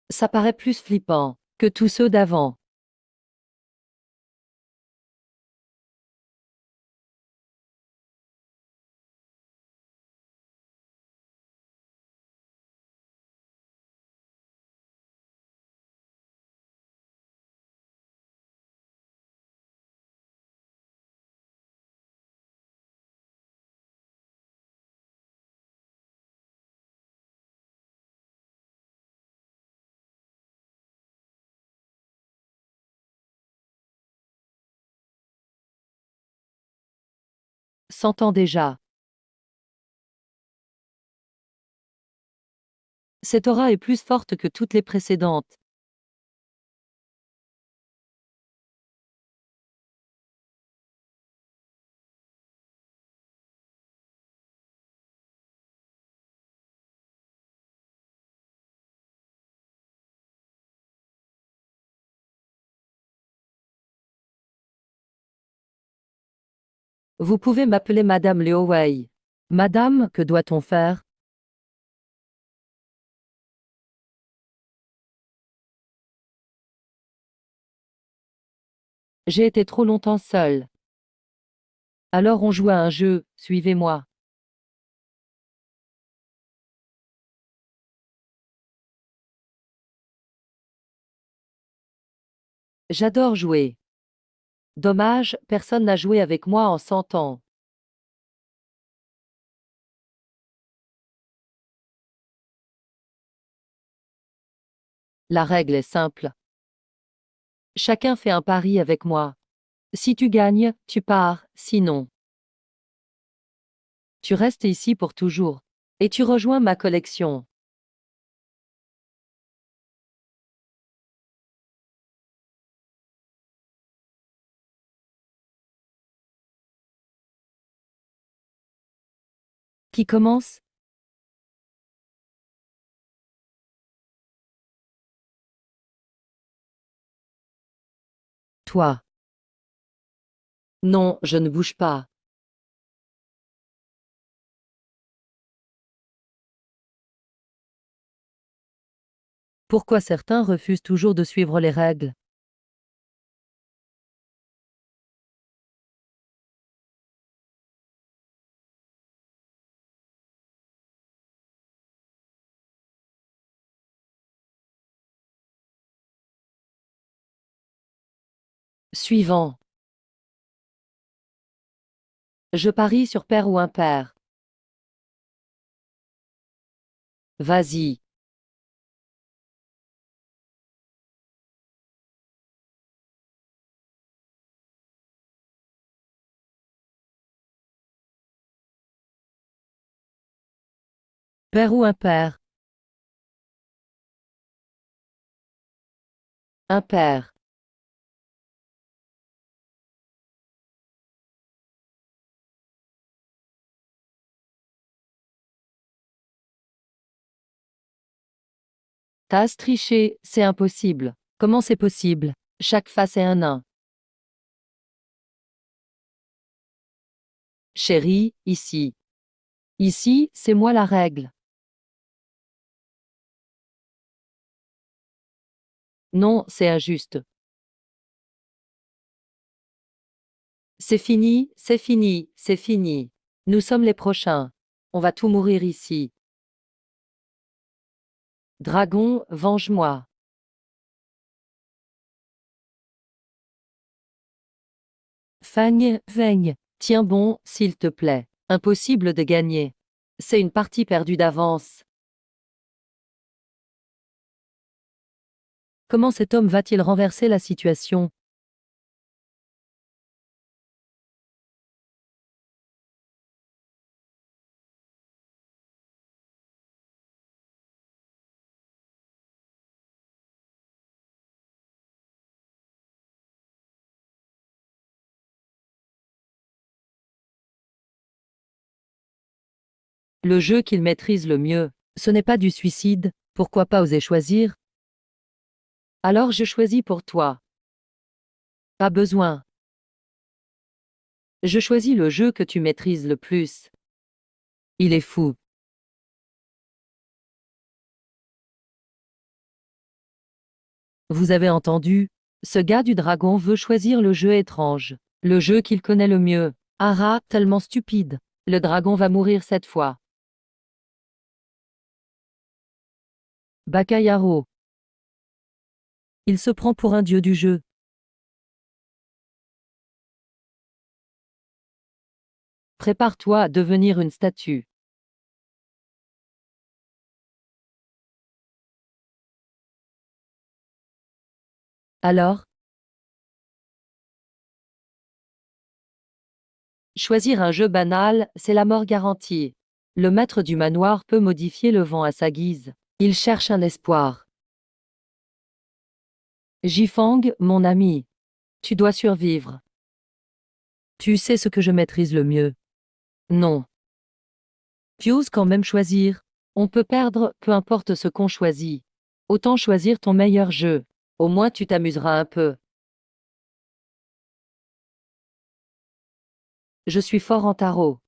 Ça paraît plus flippant que tous ceux d'avant. S'entend déjà. Cette aura est plus forte que toutes les précédentes. Vous pouvez m'appeler Madame Liu Wei. Madame, que doit-on faire? J'ai été trop longtemps seule. Alors on joue à un jeu, suivez-moi. J'adore jouer. Dommage, personne n'a joué avec moi en 100 ans. La règle est simple. Chacun fait un pari avec moi. Si tu gagnes, tu pars, sinon, tu restes ici pour toujours. Et tu rejoins ma collection. Qui commence? Toi. Non, je ne bouge pas. Pourquoi certains refusent toujours de suivre les règles? Suivant. Je parie sur pair ou impair. Vas-y. Pair ou impair? Impair. T'as triché, c'est impossible. Comment c'est possible? Chaque face est un nain. Chérie, ici. Ici, c'est moi la règle. Non, c'est injuste. C'est fini, c'est fini, c'est fini. Nous sommes les prochains. On va tout mourir ici. Dragon, venge-moi. Fagne, veigne. Tiens bon, s'il te plaît. Impossible de gagner. C'est une partie perdue d'avance. Comment cet homme va-t-il renverser la situation? Le jeu qu'il maîtrise le mieux, ce n'est pas du suicide, pourquoi pas oser choisir? Alors je choisis pour toi. Pas besoin. Je choisis le jeu que tu maîtrises le plus. Il est fou. Vous avez entendu? Ce gars du dragon veut choisir le jeu étrange. Le jeu qu'il connaît le mieux. Ara, tellement stupide. Le dragon va mourir cette fois. Bakayaro. Il se prend pour un dieu du jeu. Prépare-toi à devenir une statue. Alors, choisir un jeu banal, c'est la mort garantie. Le maître du manoir peut modifier le vent à sa guise. Il cherche un espoir. Jifang, mon ami. Tu dois survivre. Tu sais ce que je maîtrise le mieux. Non. Tu oses quand même choisir. On peut perdre, peu importe ce qu'on choisit. Autant choisir ton meilleur jeu. Au moins tu t'amuseras un peu. Je suis fort en tarot.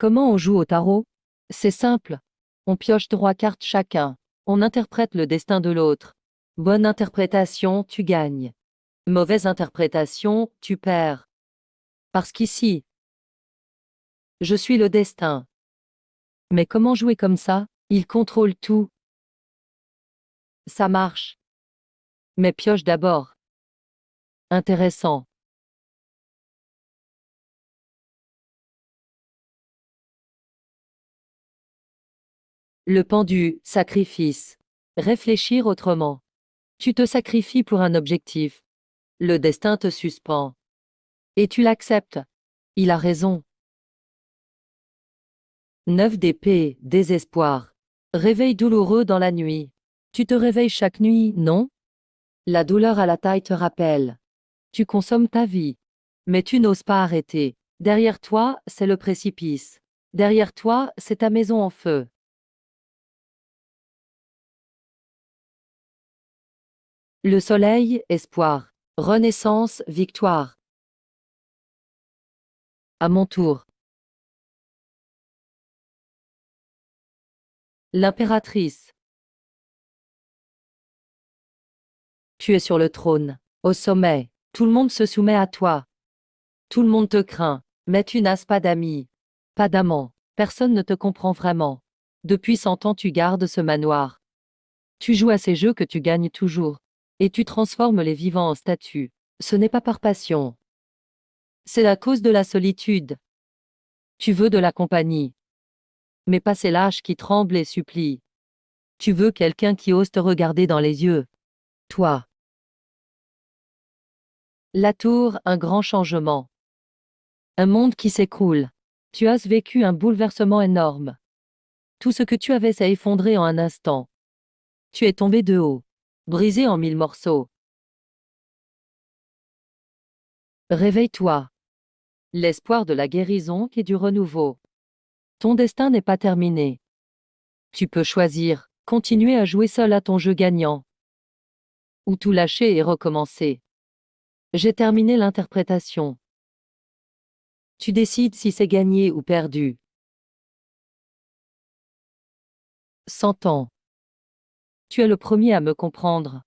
Comment on joue au tarot? C'est simple. On pioche 3 cartes chacun. On interprète le destin de l'autre. Bonne interprétation, tu gagnes. Mauvaise interprétation, tu perds. Parce qu'ici, je suis le destin. Mais comment jouer comme ça? Il contrôle tout. Ça marche. Mais pioche d'abord. Intéressant. Le pendu, sacrifice. Réfléchir autrement. Tu te sacrifies pour un objectif. Le destin te suspend. Et tu l'acceptes. Il a raison. 9 d'épée, désespoir. Réveil douloureux dans la nuit. Tu te réveilles chaque nuit, non? La douleur à la taille te rappelle. Tu consommes ta vie. Mais tu n'oses pas arrêter. Derrière toi, c'est le précipice. Derrière toi, c'est ta maison en feu. Le soleil, espoir. Renaissance, victoire. À mon tour. L'impératrice. Tu es sur le trône. Au sommet. Tout le monde se soumet à toi. Tout le monde te craint. Mais tu n'as pas d'amis. Pas d'amant. Personne ne te comprend vraiment. Depuis 100 ans tu gardes ce manoir. Tu joues à ces jeux que tu gagnes toujours. Et tu transformes les vivants en statues. Ce n'est pas par passion. C'est à cause de la solitude. Tu veux de la compagnie. Mais pas ces lâches qui tremblent et supplient. Tu veux quelqu'un qui ose te regarder dans les yeux. Toi. La tour, un grand changement. Un monde qui s'écroule. Tu as vécu un bouleversement énorme. Tout ce que tu avais s'est effondré en un instant. Tu es tombé de haut. Brisé en 1000 morceaux. Réveille-toi. L'espoir de la guérison et du renouveau. Ton destin n'est pas terminé. Tu peux choisir, continuer à jouer seul à ton jeu gagnant. Ou tout lâcher et recommencer. J'ai terminé l'interprétation. Tu décides si c'est gagné ou perdu. 100 ans. Tu es le premier à me comprendre.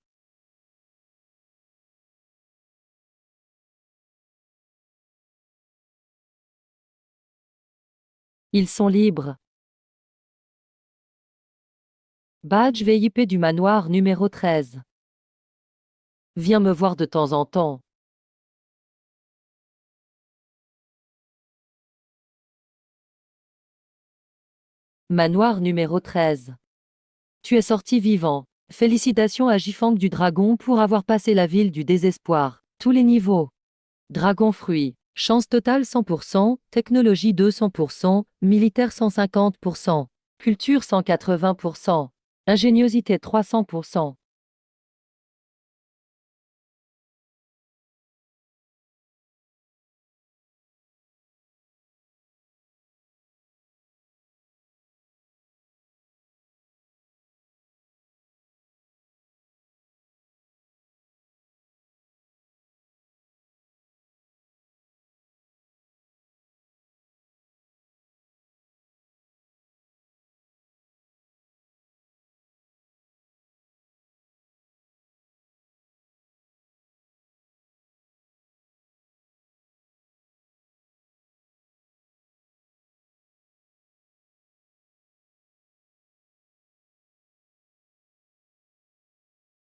Ils sont libres. Badge VIP du manoir numéro 13. Viens me voir de temps en temps. Manoir numéro 13. Tu es sorti vivant. Félicitations à Jifang du Dragon pour avoir passé la ville du désespoir. Tous les niveaux. Dragon fruit. Chance totale 100%, technologie 200%, militaire 150%, culture 180%, ingéniosité 300%.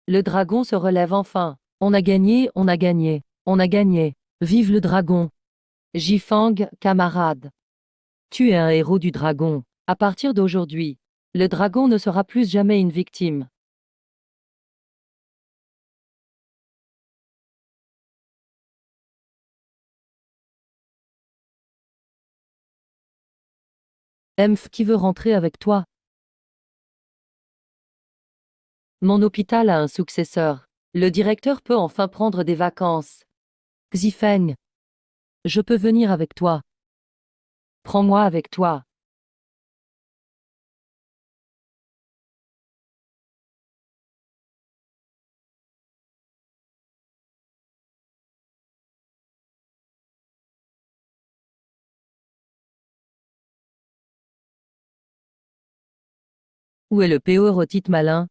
Le dragon se relève enfin. On a gagné, on a gagné, on a gagné. Vive le dragon. Jifang, camarade. Tu es un héros du dragon. À partir d'aujourd'hui, le dragon ne sera plus jamais une victime. Emph qui veut rentrer avec toi. Mon hôpital a un successeur. Le directeur peut enfin prendre des vacances. Xifeng. Je peux venir avec toi. Prends-moi avec toi. Où est le péorotite malin?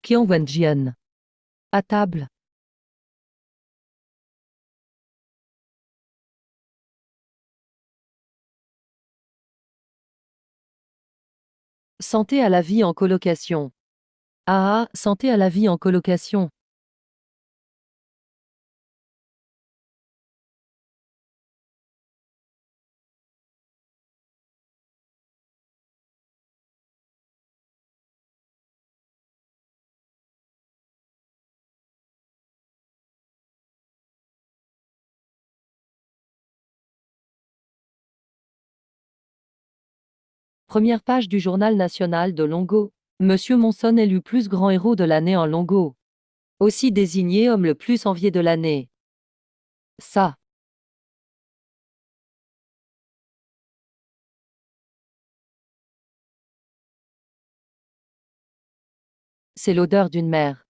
Qian Wenjian. À table. Santé à la vie en colocation. Ah, santé à la vie en colocation. Première page du journal national de Longo. Monsieur Monson élu plus grand héros de l'année en Longo. Aussi désigné homme le plus envié de l'année. Ça, c'est l'odeur d'une mère.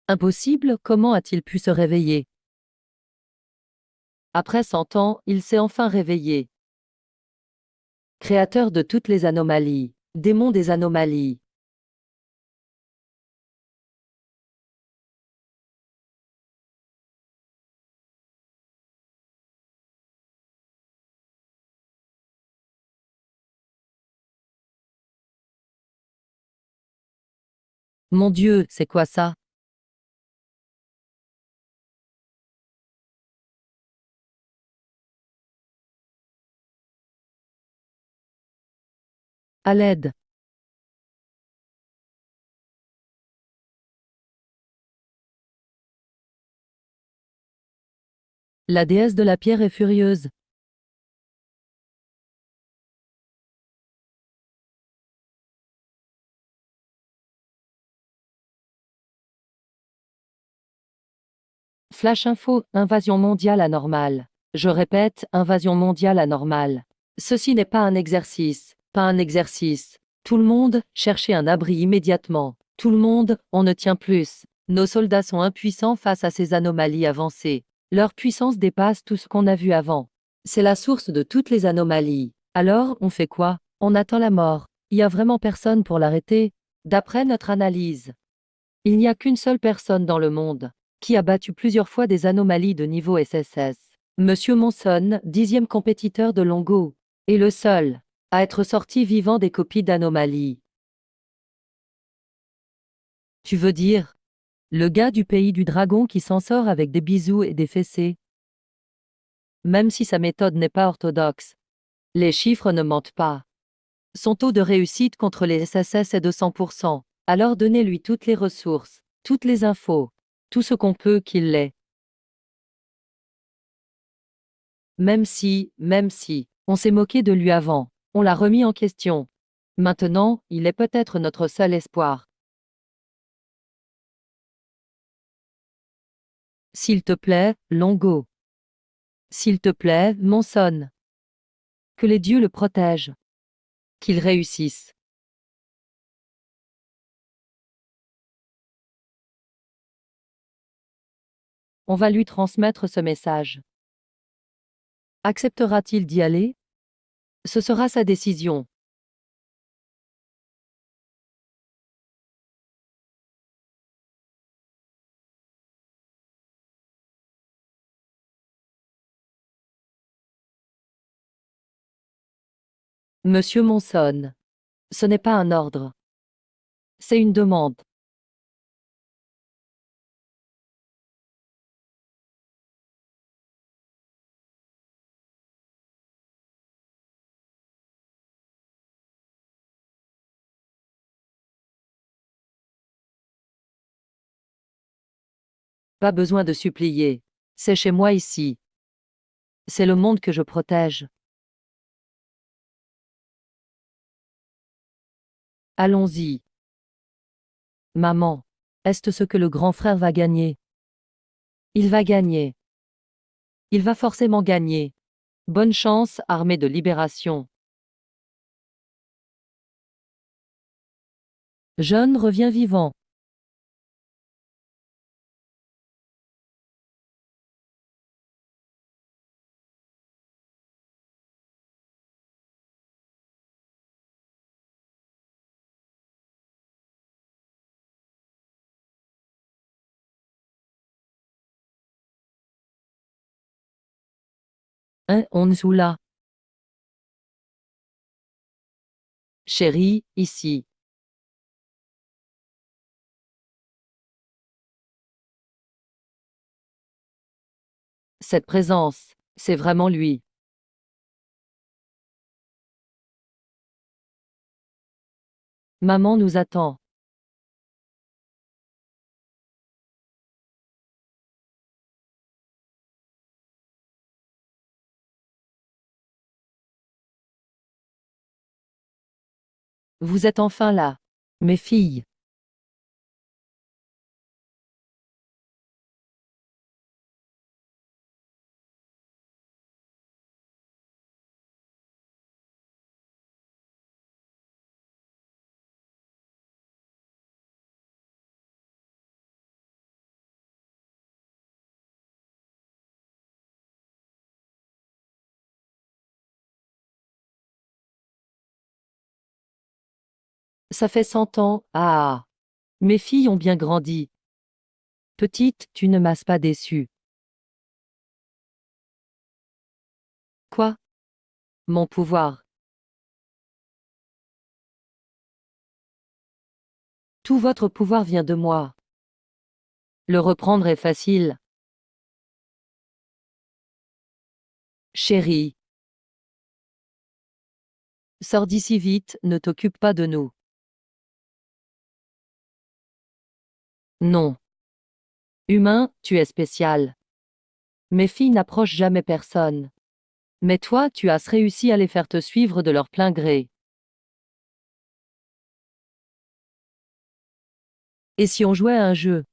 Impossible, comment a-t-il pu se réveiller? Après 100 ans, il s'est enfin réveillé. Créateur de toutes les anomalies. Démon des anomalies. Mon Dieu, c'est quoi ça? À l'aide. La déesse de la pierre est furieuse. Flash info, invasion mondiale anormale. Je répète, invasion mondiale anormale. Ceci n'est pas un exercice, pas un exercice. Tout le monde, cherchez un abri immédiatement. Tout le monde, on ne tient plus. Nos soldats sont impuissants face à ces anomalies avancées. Leur puissance dépasse tout ce qu'on a vu avant. C'est la source de toutes les anomalies. Alors, on fait quoi? On attend la mort. Il y a vraiment personne pour l'arrêter? D'après notre analyse, il n'y a qu'une seule personne dans le monde qui a battu plusieurs fois des anomalies de niveau SSS. Monsieur Monson, 10e compétiteur de Longo, est le seul à être sorti vivant des copies d'anomalies. Tu veux dire, le gars du pays du dragon qui s'en sort avec des bisous et des fessées? Même si sa méthode n'est pas orthodoxe, les chiffres ne mentent pas. Son taux de réussite contre les SSS est de 100%. Alors donnez-lui toutes les ressources, toutes les infos, tout ce qu'on peut qu'il l'ait. Même si, on s'est moqué de lui avant, on l'a remis en question. Maintenant, il est peut-être notre seul espoir. S'il te plaît, Longo. S'il te plaît, Monson. Que les dieux le protègent. Qu'il réussisse. On va lui transmettre ce message. Acceptera-t-il d'y aller? Ce sera sa décision. Monsieur Monson. Ce n'est pas un ordre. C'est une demande. Pas besoin de supplier. C'est chez moi ici. C'est le monde que je protège. Allons-y. Maman. Est-ce ce que le grand frère va gagner? Il va gagner. Il va forcément gagner. Bonne chance, armée de libération. Jeune revient vivant. On est où là? Chérie, ici. Cette présence, c'est vraiment lui. Maman nous attend. Vous êtes enfin là. Mes filles. Ça fait 100 ans. Ah. Mes filles ont bien grandi. Petite, tu ne m'as pas déçue. Quoi? Mon pouvoir. Tout votre pouvoir vient de moi. Le reprendre est facile. Chérie. Sors d'ici vite, ne t'occupe pas de nous. Non. Humain, tu es spécial. Mes filles n'approchent jamais personne. Mais toi, tu as réussi à les faire te suivre de leur plein gré. Et si on jouait à un jeu?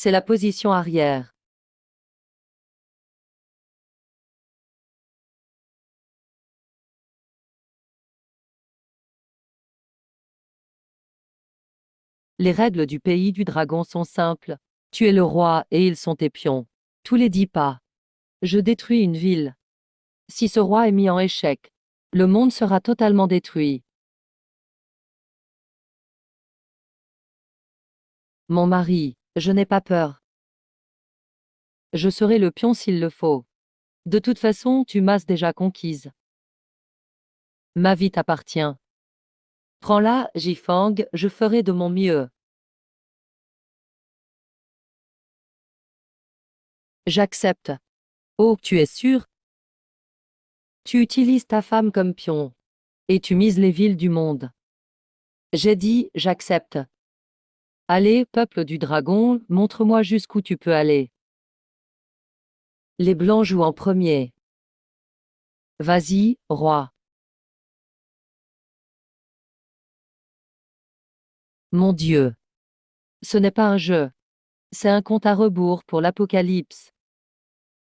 C'est la position arrière. Les règles du pays du dragon sont simples. Tu es le roi et ils sont tes pions. Tous les 10 pas. Je détruis une ville. Si ce roi est mis en échec, le monde sera totalement détruit. Mon mari, je n'ai pas peur. Je serai le pion s'il le faut. De toute façon, tu m'as déjà conquise. Ma vie t'appartient. Prends-la, Jifang, je ferai de mon mieux. J'accepte. Oh, tu es sûr? Tu utilises ta femme comme pion. Et tu mises les villes du monde. J'ai dit, j'accepte. Allez, peuple du dragon, montre-moi jusqu'où tu peux aller. Les blancs jouent en premier. Vas-y, roi. Mon Dieu. Ce n'est pas un jeu. C'est un compte à rebours pour l'apocalypse.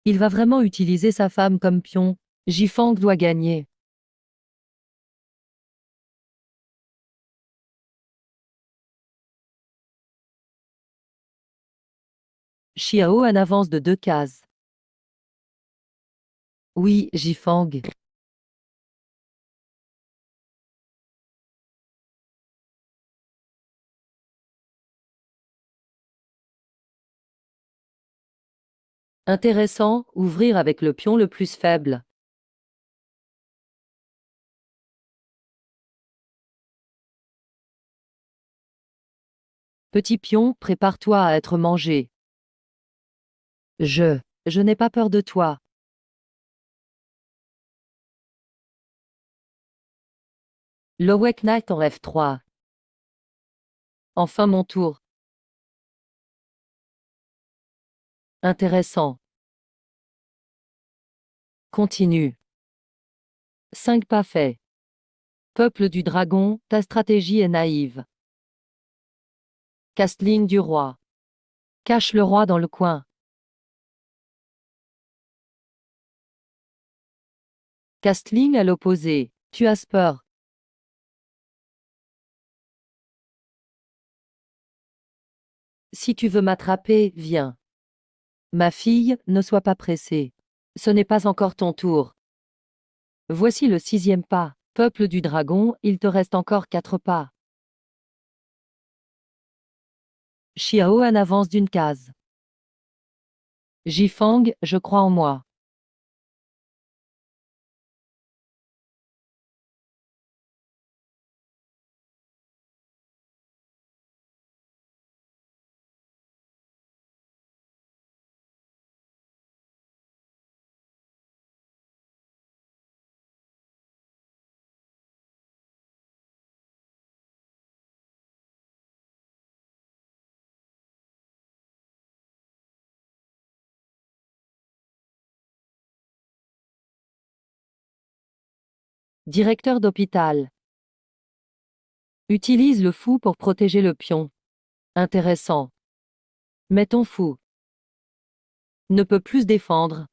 Il va vraiment utiliser sa femme comme pion. Jifang doit gagner. Xiao en avance de 2 cases. Oui, Jifang. Intéressant, ouvrir avec le pion le plus faible. Petit pion, prépare-toi à être mangé. Je n'ai pas peur de toi. Lower Knight en F3. Enfin mon tour. Intéressant. Continue. 5 pas faits. Peuple du dragon, ta stratégie est naïve. Castling du roi. Cache le roi dans le coin. Castling à l'opposé. Tu as peur. Si tu veux m'attraper, viens. Ma fille, ne sois pas pressée. Ce n'est pas encore ton tour. Voici le 6e pas. Peuple du dragon, il te reste encore 4 pas. Xiaoan avance d'une case. Jifang, je crois en moi. Directeur d'hôpital. Utilise le fou pour protéger le pion. Intéressant. Mais ton fou ne peut plus se défendre.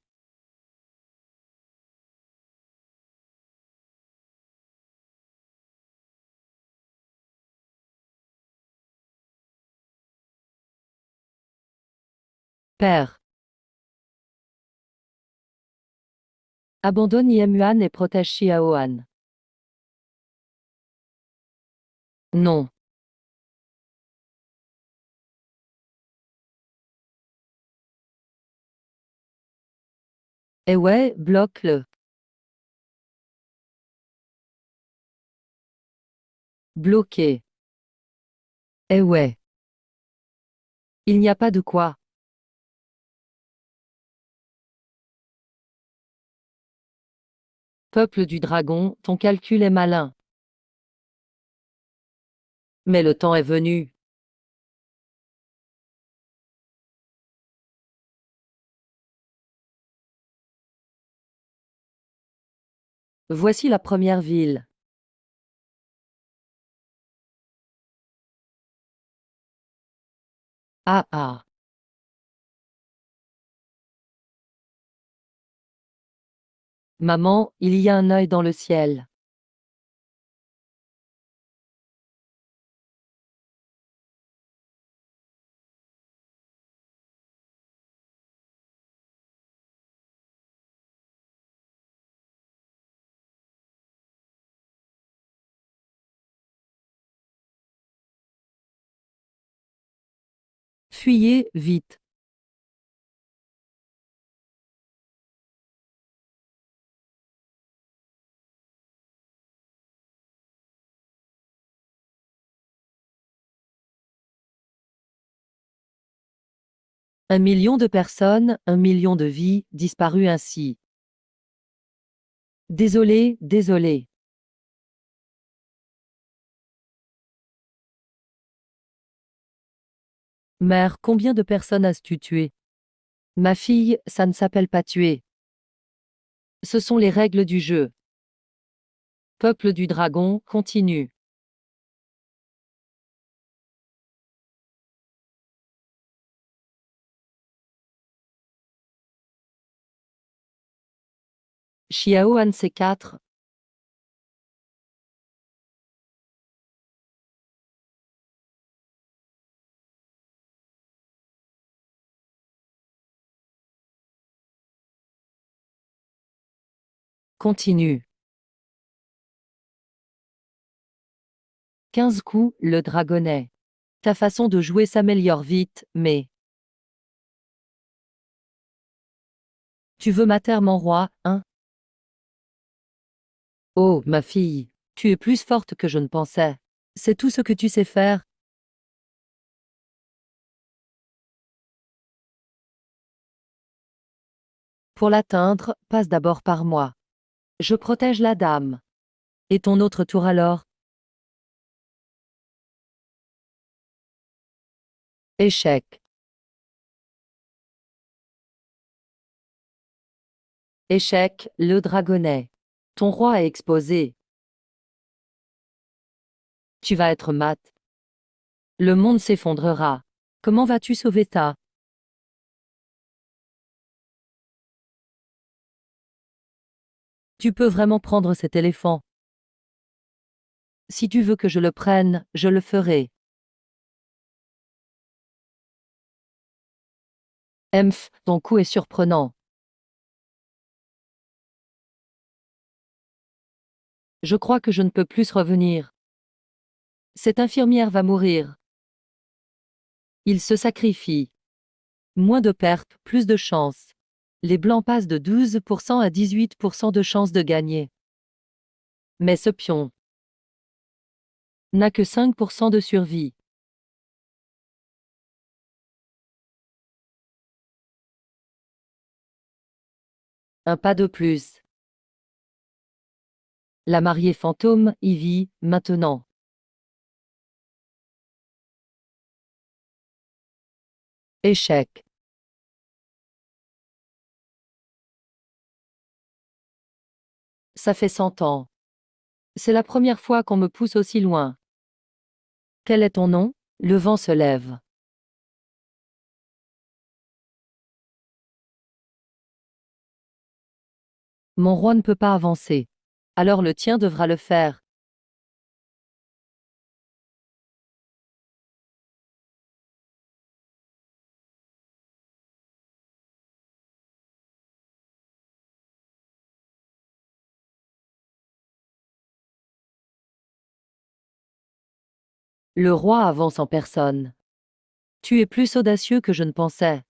Père. Abandonne Yemuan et protège Xiaoan. Non. Eh ouais, bloque-le. Bloqué. Eh ouais. Il n'y a pas de quoi. Peuple du dragon, ton calcul est malin. Mais le temps est venu. Voici la première ville. Ah ah. Maman, il y a un œil dans le ciel. Fuyez, vite. Un million de personnes, un million de vies, disparues ainsi. Désolé, désolé. Mère, combien de personnes as-tu tué? Ma fille, ça ne s'appelle pas tuer. Ce sont les règles du jeu. Peuple du dragon, continue. Xiaoan C4. Continue. 15 coups, le dragonnet. Ta façon de jouer s'améliore vite, mais... Tu veux ma terre, mon roi, hein? Oh, ma fille, tu es plus forte que je ne pensais. C'est tout ce que tu sais faire? Pour l'atteindre, passe d'abord par moi. Je protège la dame. Et ton autre tour alors? Échec. Échec, le dragonnet. Ton roi est exposé. Tu vas être mat. Le monde s'effondrera. Comment vas-tu sauver ta? Tu peux vraiment prendre cet éléphant. Si tu veux que je le prenne, je le ferai. Emph, ton coup est surprenant. Je crois que je ne peux plus revenir. Cette infirmière va mourir. Il se sacrifie. Moins de pertes, plus de chance. Les blancs passent de 12% à 18% de chance de gagner. Mais ce pion n'a que 5% de survie. Un pas de plus. La mariée fantôme y vit, maintenant. Échec. Ça fait 100 ans. C'est la première fois qu'on me pousse aussi loin. Quel est ton nom? Le vent se lève. Mon roi ne peut pas avancer. Alors le tien devra le faire. Le roi avance en personne. Tu es plus audacieux que je ne pensais.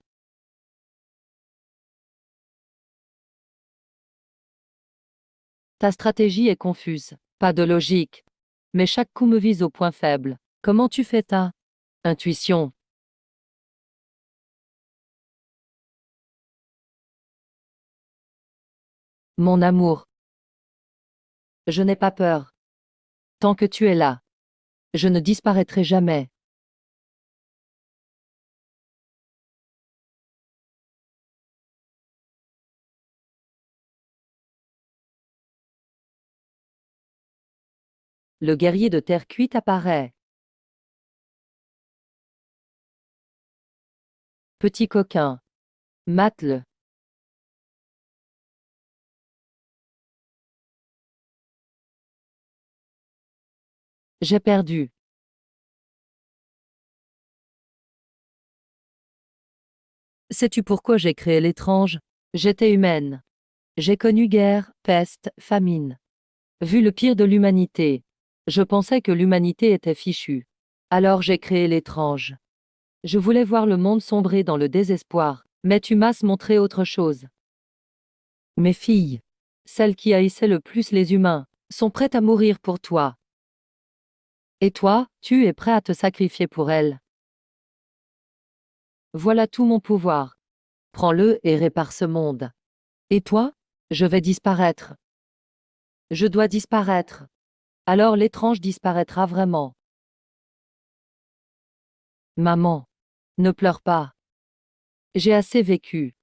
Ta stratégie est confuse. Pas de logique. Mais chaque coup me vise au point faible. Comment tu fais ta intuition? Mon amour. Je n'ai pas peur. Tant que tu es là. Je ne disparaîtrai jamais. Le guerrier de terre cuite apparaît. Petit coquin. Mate-le. J'ai perdu. Sais-tu pourquoi j'ai créé l'étrange? J'étais humaine. J'ai connu guerre, peste, famine. Vu le pire de l'humanité. Je pensais que l'humanité était fichue. Alors j'ai créé l'étrange. Je voulais voir le monde sombrer dans le désespoir, mais tu m'as montré autre chose. Mes filles, celles qui haïssaient le plus les humains, sont prêtes à mourir pour toi. Et toi, tu es prêt à te sacrifier pour elles. Voilà tout mon pouvoir. Prends-le et répare ce monde. Et toi? Je vais disparaître. Je dois disparaître. Alors l'étrange disparaîtra vraiment. Maman, ne pleure pas. J'ai assez vécu.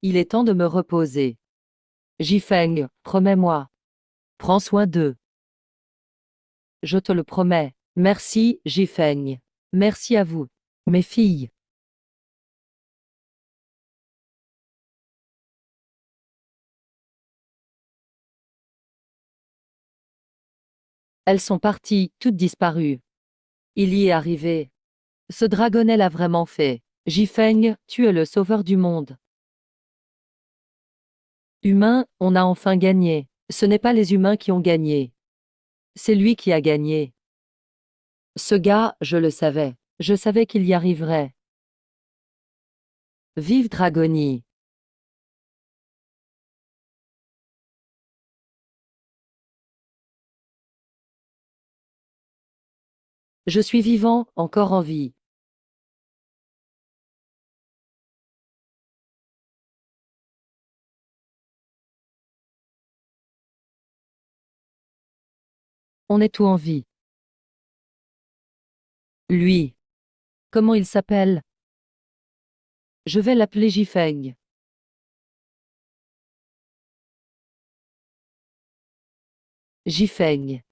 Il est temps de me reposer. Jifeng, promets-moi. Prends soin d'eux. Je te le promets. Merci, Jifeng. Merci à vous. Mes filles. Elles sont parties, toutes disparues. Il y est arrivé. Ce dragonnet l'a vraiment fait. Jifeng, tu es le sauveur du monde. Humain, on a enfin gagné. Ce n'est pas les humains qui ont gagné. C'est lui qui a gagné. Ce gars, je le savais. Je savais qu'il y arriverait. Vive Dragonie. Je suis vivant, encore en vie. On est tout en vie. Lui. Comment il s'appelle? Je vais l'appeler Jifeng. Jifeng.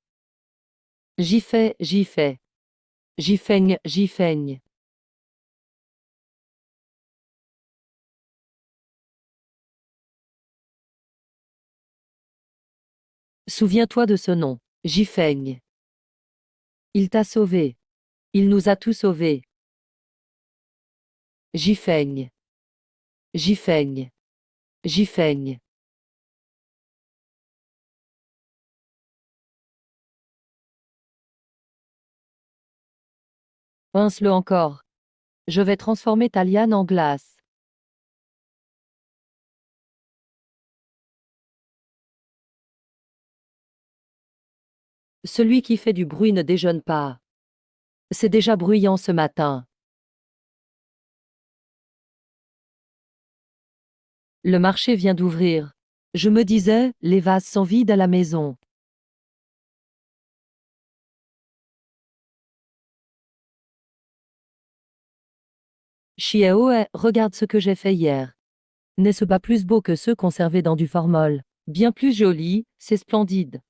Jifei, Jifei. Jifeng, Jifeng. Souviens-toi de ce nom. Jifeng. Il t'a sauvé. Il nous a tous sauvés. Jifeng. Jifeng. Jifeng. Pince-le encore. Je vais transformer ta liane en glace. Celui qui fait du bruit ne déjeune pas. C'est déjà bruyant ce matin. Le marché vient d'ouvrir. Je me disais, les vases sont vides à la maison. Chiaoe, regarde ce que j'ai fait hier. N'est-ce pas plus beau que ceux conservés dans du formol? Bien plus joli, c'est splendide.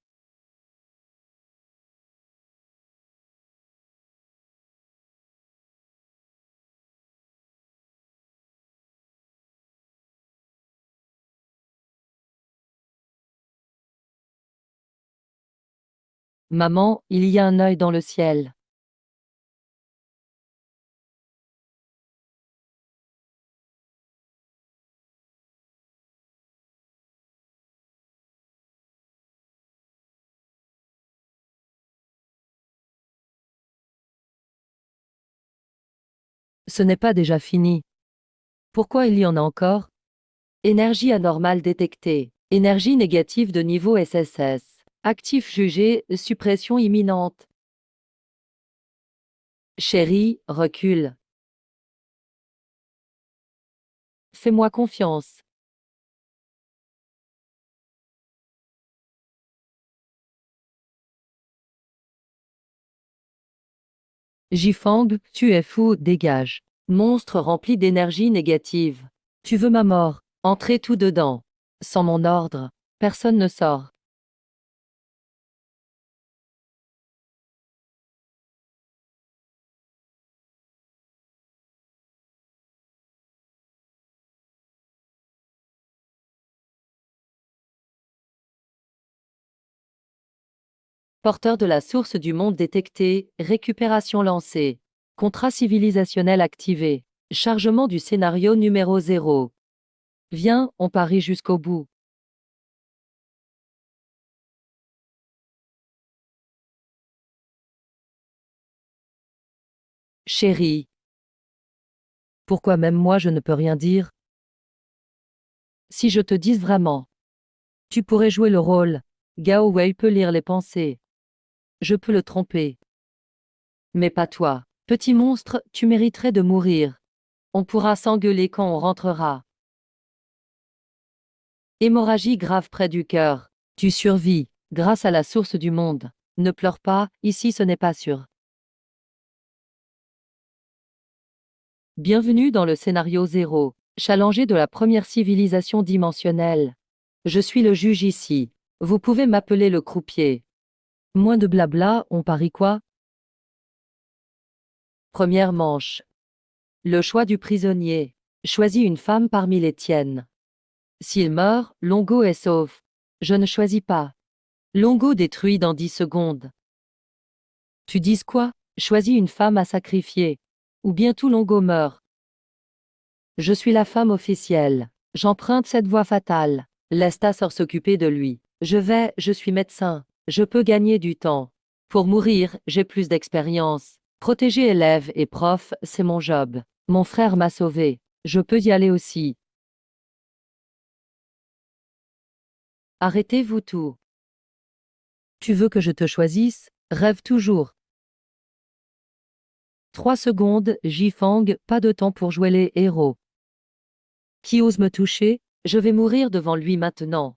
Maman, il y a un œil dans le ciel. Ce n'est pas déjà fini. Pourquoi il y en a encore? Énergie anormale détectée. Énergie négative de niveau SSS. Actif jugé, suppression imminente. Chérie, recule. Fais-moi confiance. Jifang, tu es fou, dégage. Monstre rempli d'énergie négative. Tu veux ma mort. Entrez tout dedans. Sans mon ordre, personne ne sort. Porteur de la source du monde détecté, récupération lancée. Contrat civilisationnel activé. Chargement du scénario numéro 0. Viens, on parie jusqu'au bout. Chérie. Pourquoi même moi je ne peux rien dire? Si je te dis vraiment. Tu pourrais jouer le rôle. Gao Wei peut lire les pensées. Je peux le tromper. Mais pas toi. Petit monstre, tu mériterais de mourir. On pourra s'engueuler quand on rentrera. Hémorragie grave près du cœur. Tu survis, grâce à la source du monde. Ne pleure pas, ici ce n'est pas sûr. Bienvenue dans le scénario 0, challenger de la première civilisation dimensionnelle. Je suis le juge ici. Vous pouvez m'appeler le croupier. Moins de blabla, on parie quoi? Première manche. Le choix du prisonnier. Choisis une femme parmi les tiennes. S'il meurt, Longo est sauf. Je ne choisis pas. Longo détruit dans 10 secondes. Tu dis quoi? Choisis une femme à sacrifier. Ou bien tout Longo meurt. Je suis la femme officielle. J'emprunte cette voie fatale. Laisse ta sœur s'occuper de lui. Je suis médecin. Je peux gagner du temps. Pour mourir, j'ai plus d'expérience. Protéger élèves et profs, c'est mon job. Mon frère m'a sauvé. Je peux y aller aussi. Arrêtez-vous tout. Tu veux que je te choisisse? Rêve toujours. 3 secondes, Jifang, pas de temps pour jouer les héros. Qui ose me toucher? Je vais mourir devant lui maintenant.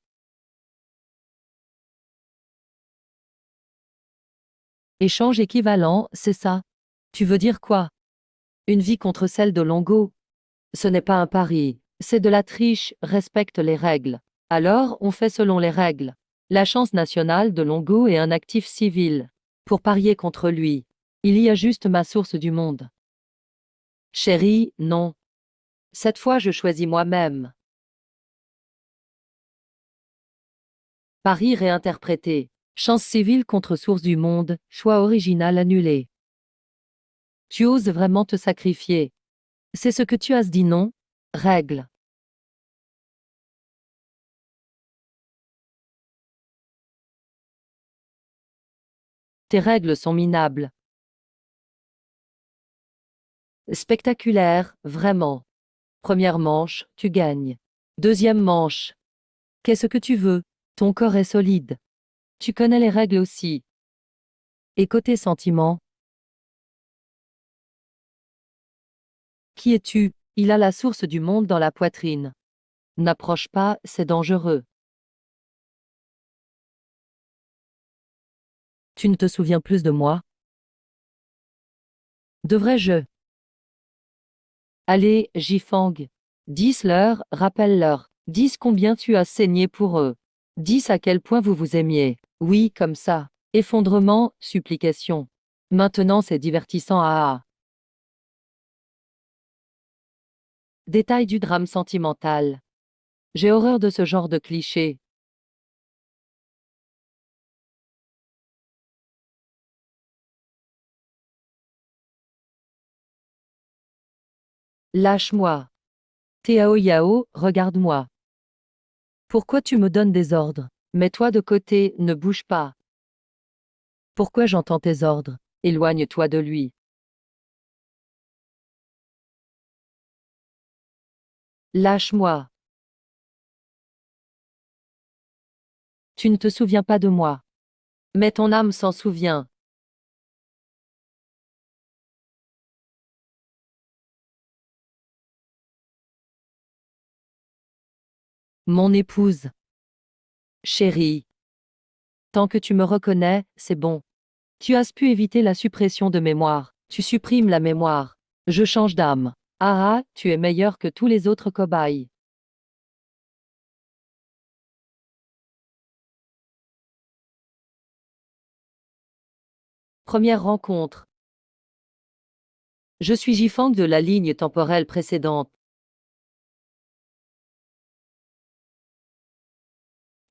Échange équivalent, c'est ça. Tu veux dire quoi? Une vie contre celle de Longo? Ce n'est pas un pari, c'est de la triche, respecte les règles. Alors, on fait selon les règles. La chance nationale de Longo est un actif civil. Pour parier contre lui, il y a juste ma source du monde. Chérie, non. Cette fois je choisis moi-même. Paris réinterprété. Chance civile contre source du monde, choix original annulé. Tu oses vraiment te sacrifier. C'est ce que tu as dit, non? Règle. Tes règles sont minables. Spectaculaire, vraiment. Première manche, tu gagnes. Deuxième manche. Qu'est-ce que tu veux? Ton corps est solide. Tu connais les règles aussi. Et côté sentiment, qui es-tu? Il a la source du monde dans la poitrine. N'approche pas, c'est dangereux. Tu ne te souviens plus de moi? Devrais-je? Allez, Jifang. 10 leur, rappelle-leur. 10 combien tu as saigné pour eux. 10 à quel point vous vous aimiez. Oui, comme ça. Effondrement, supplication. Maintenant c'est divertissant ah. Détail du drame sentimental. J'ai horreur de ce genre de cliché. Lâche-moi. Tao Yao, regarde-moi. Pourquoi tu me donnes des ordres? Mets-toi de côté, ne bouge pas. Pourquoi j'entends tes ordres? Éloigne-toi de lui. Lâche-moi. Tu ne te souviens pas de moi. Mais ton âme s'en souvient. Mon épouse. Chérie. Tant que tu me reconnais, c'est bon. Tu as pu éviter la suppression de mémoire. Tu supprimes la mémoire. Je change d'âme. Ah ah, tu es meilleur que tous les autres cobayes. Première rencontre. Je suis Jifang de la ligne temporelle précédente.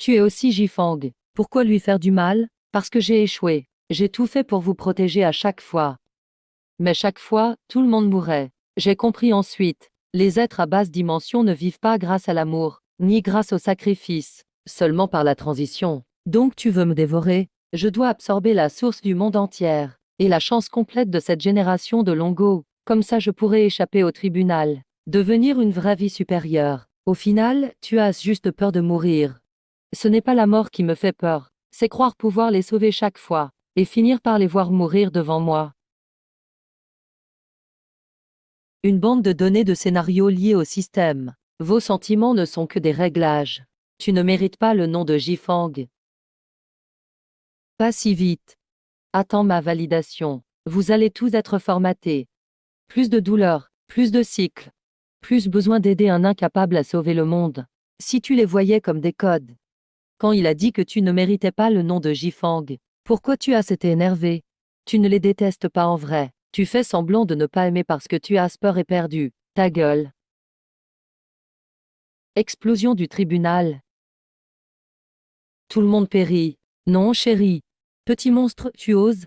Tu es aussi Jifang. Pourquoi lui faire du mal? Parce que j'ai échoué. J'ai tout fait pour vous protéger à chaque fois. Mais chaque fois, tout le monde mourait. J'ai compris ensuite. Les êtres à basse dimension ne vivent pas grâce à l'amour, ni grâce au sacrifice, seulement par la transition. Donc tu veux me dévorer? Je dois absorber la source du monde entière, et la chance complète de cette génération de Longo. Comme ça je pourrais échapper au tribunal. Devenir une vraie vie supérieure. Au final, tu as juste peur de mourir. Ce n'est pas la mort qui me fait peur, c'est croire pouvoir les sauver chaque fois, et finir par les voir mourir devant moi. Une bande de données de scénarios liés au système. Vos sentiments ne sont que des réglages. Tu ne mérites pas le nom de Jifang. Pas si vite. Attends ma validation. Vous allez tous être formatés. Plus de douleur, plus de cycles. Plus besoin d'aider un incapable à sauver le monde. Si tu les voyais comme des codes. Quand il a dit que tu ne méritais pas le nom de Jifang, pourquoi tu as été énervé? Tu ne les détestes pas en vrai. Tu fais semblant de ne pas aimer parce que tu as peur et perdu. Ta gueule. Explosion du tribunal. Tout le monde périt. Non, chérie. Petit monstre, tu oses?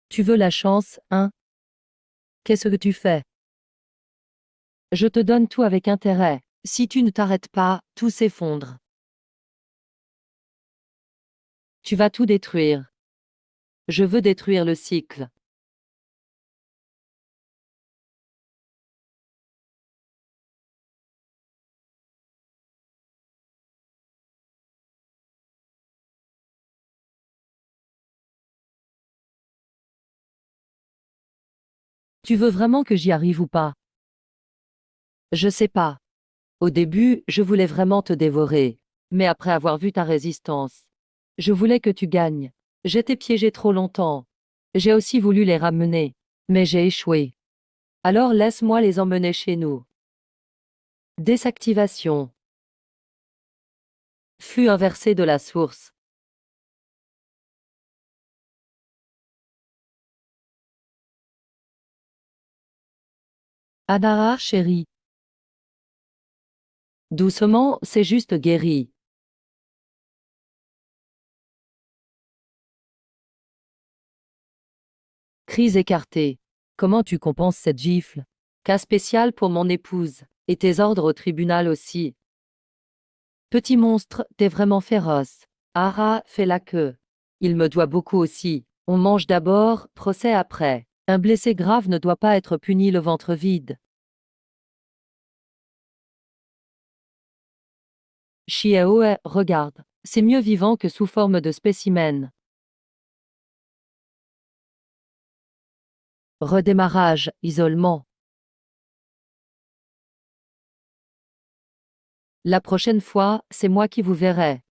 Tu veux la chance, hein? Qu'est-ce que tu fais? Je te donne tout avec intérêt. Si tu ne t'arrêtes pas, tout s'effondre. Tu vas tout détruire. Je veux détruire le cycle. Tu veux vraiment que j'y arrive ou pas? Je sais pas. Au début, je voulais vraiment te dévorer. Mais après avoir vu ta résistance, je voulais que tu gagnes. J'étais piégé trop longtemps. J'ai aussi voulu les ramener. Mais j'ai échoué. Alors laisse-moi les emmener chez nous. Désactivation. Flux inversé de la source. Adara, chérie. Doucement, c'est juste guéri. Crise écartée. Comment tu compenses cette gifle? Cas spécial pour mon épouse. Et tes ordres au tribunal aussi. Petit monstre, t'es vraiment féroce. Ara, fais la queue. Il me doit beaucoup aussi. On mange d'abord, procès après. Un blessé grave ne doit pas être puni le ventre vide. Chiaoe, regarde. C'est mieux vivant que sous forme de spécimen. Redémarrage, isolement. La prochaine fois, c'est moi qui vous verrai.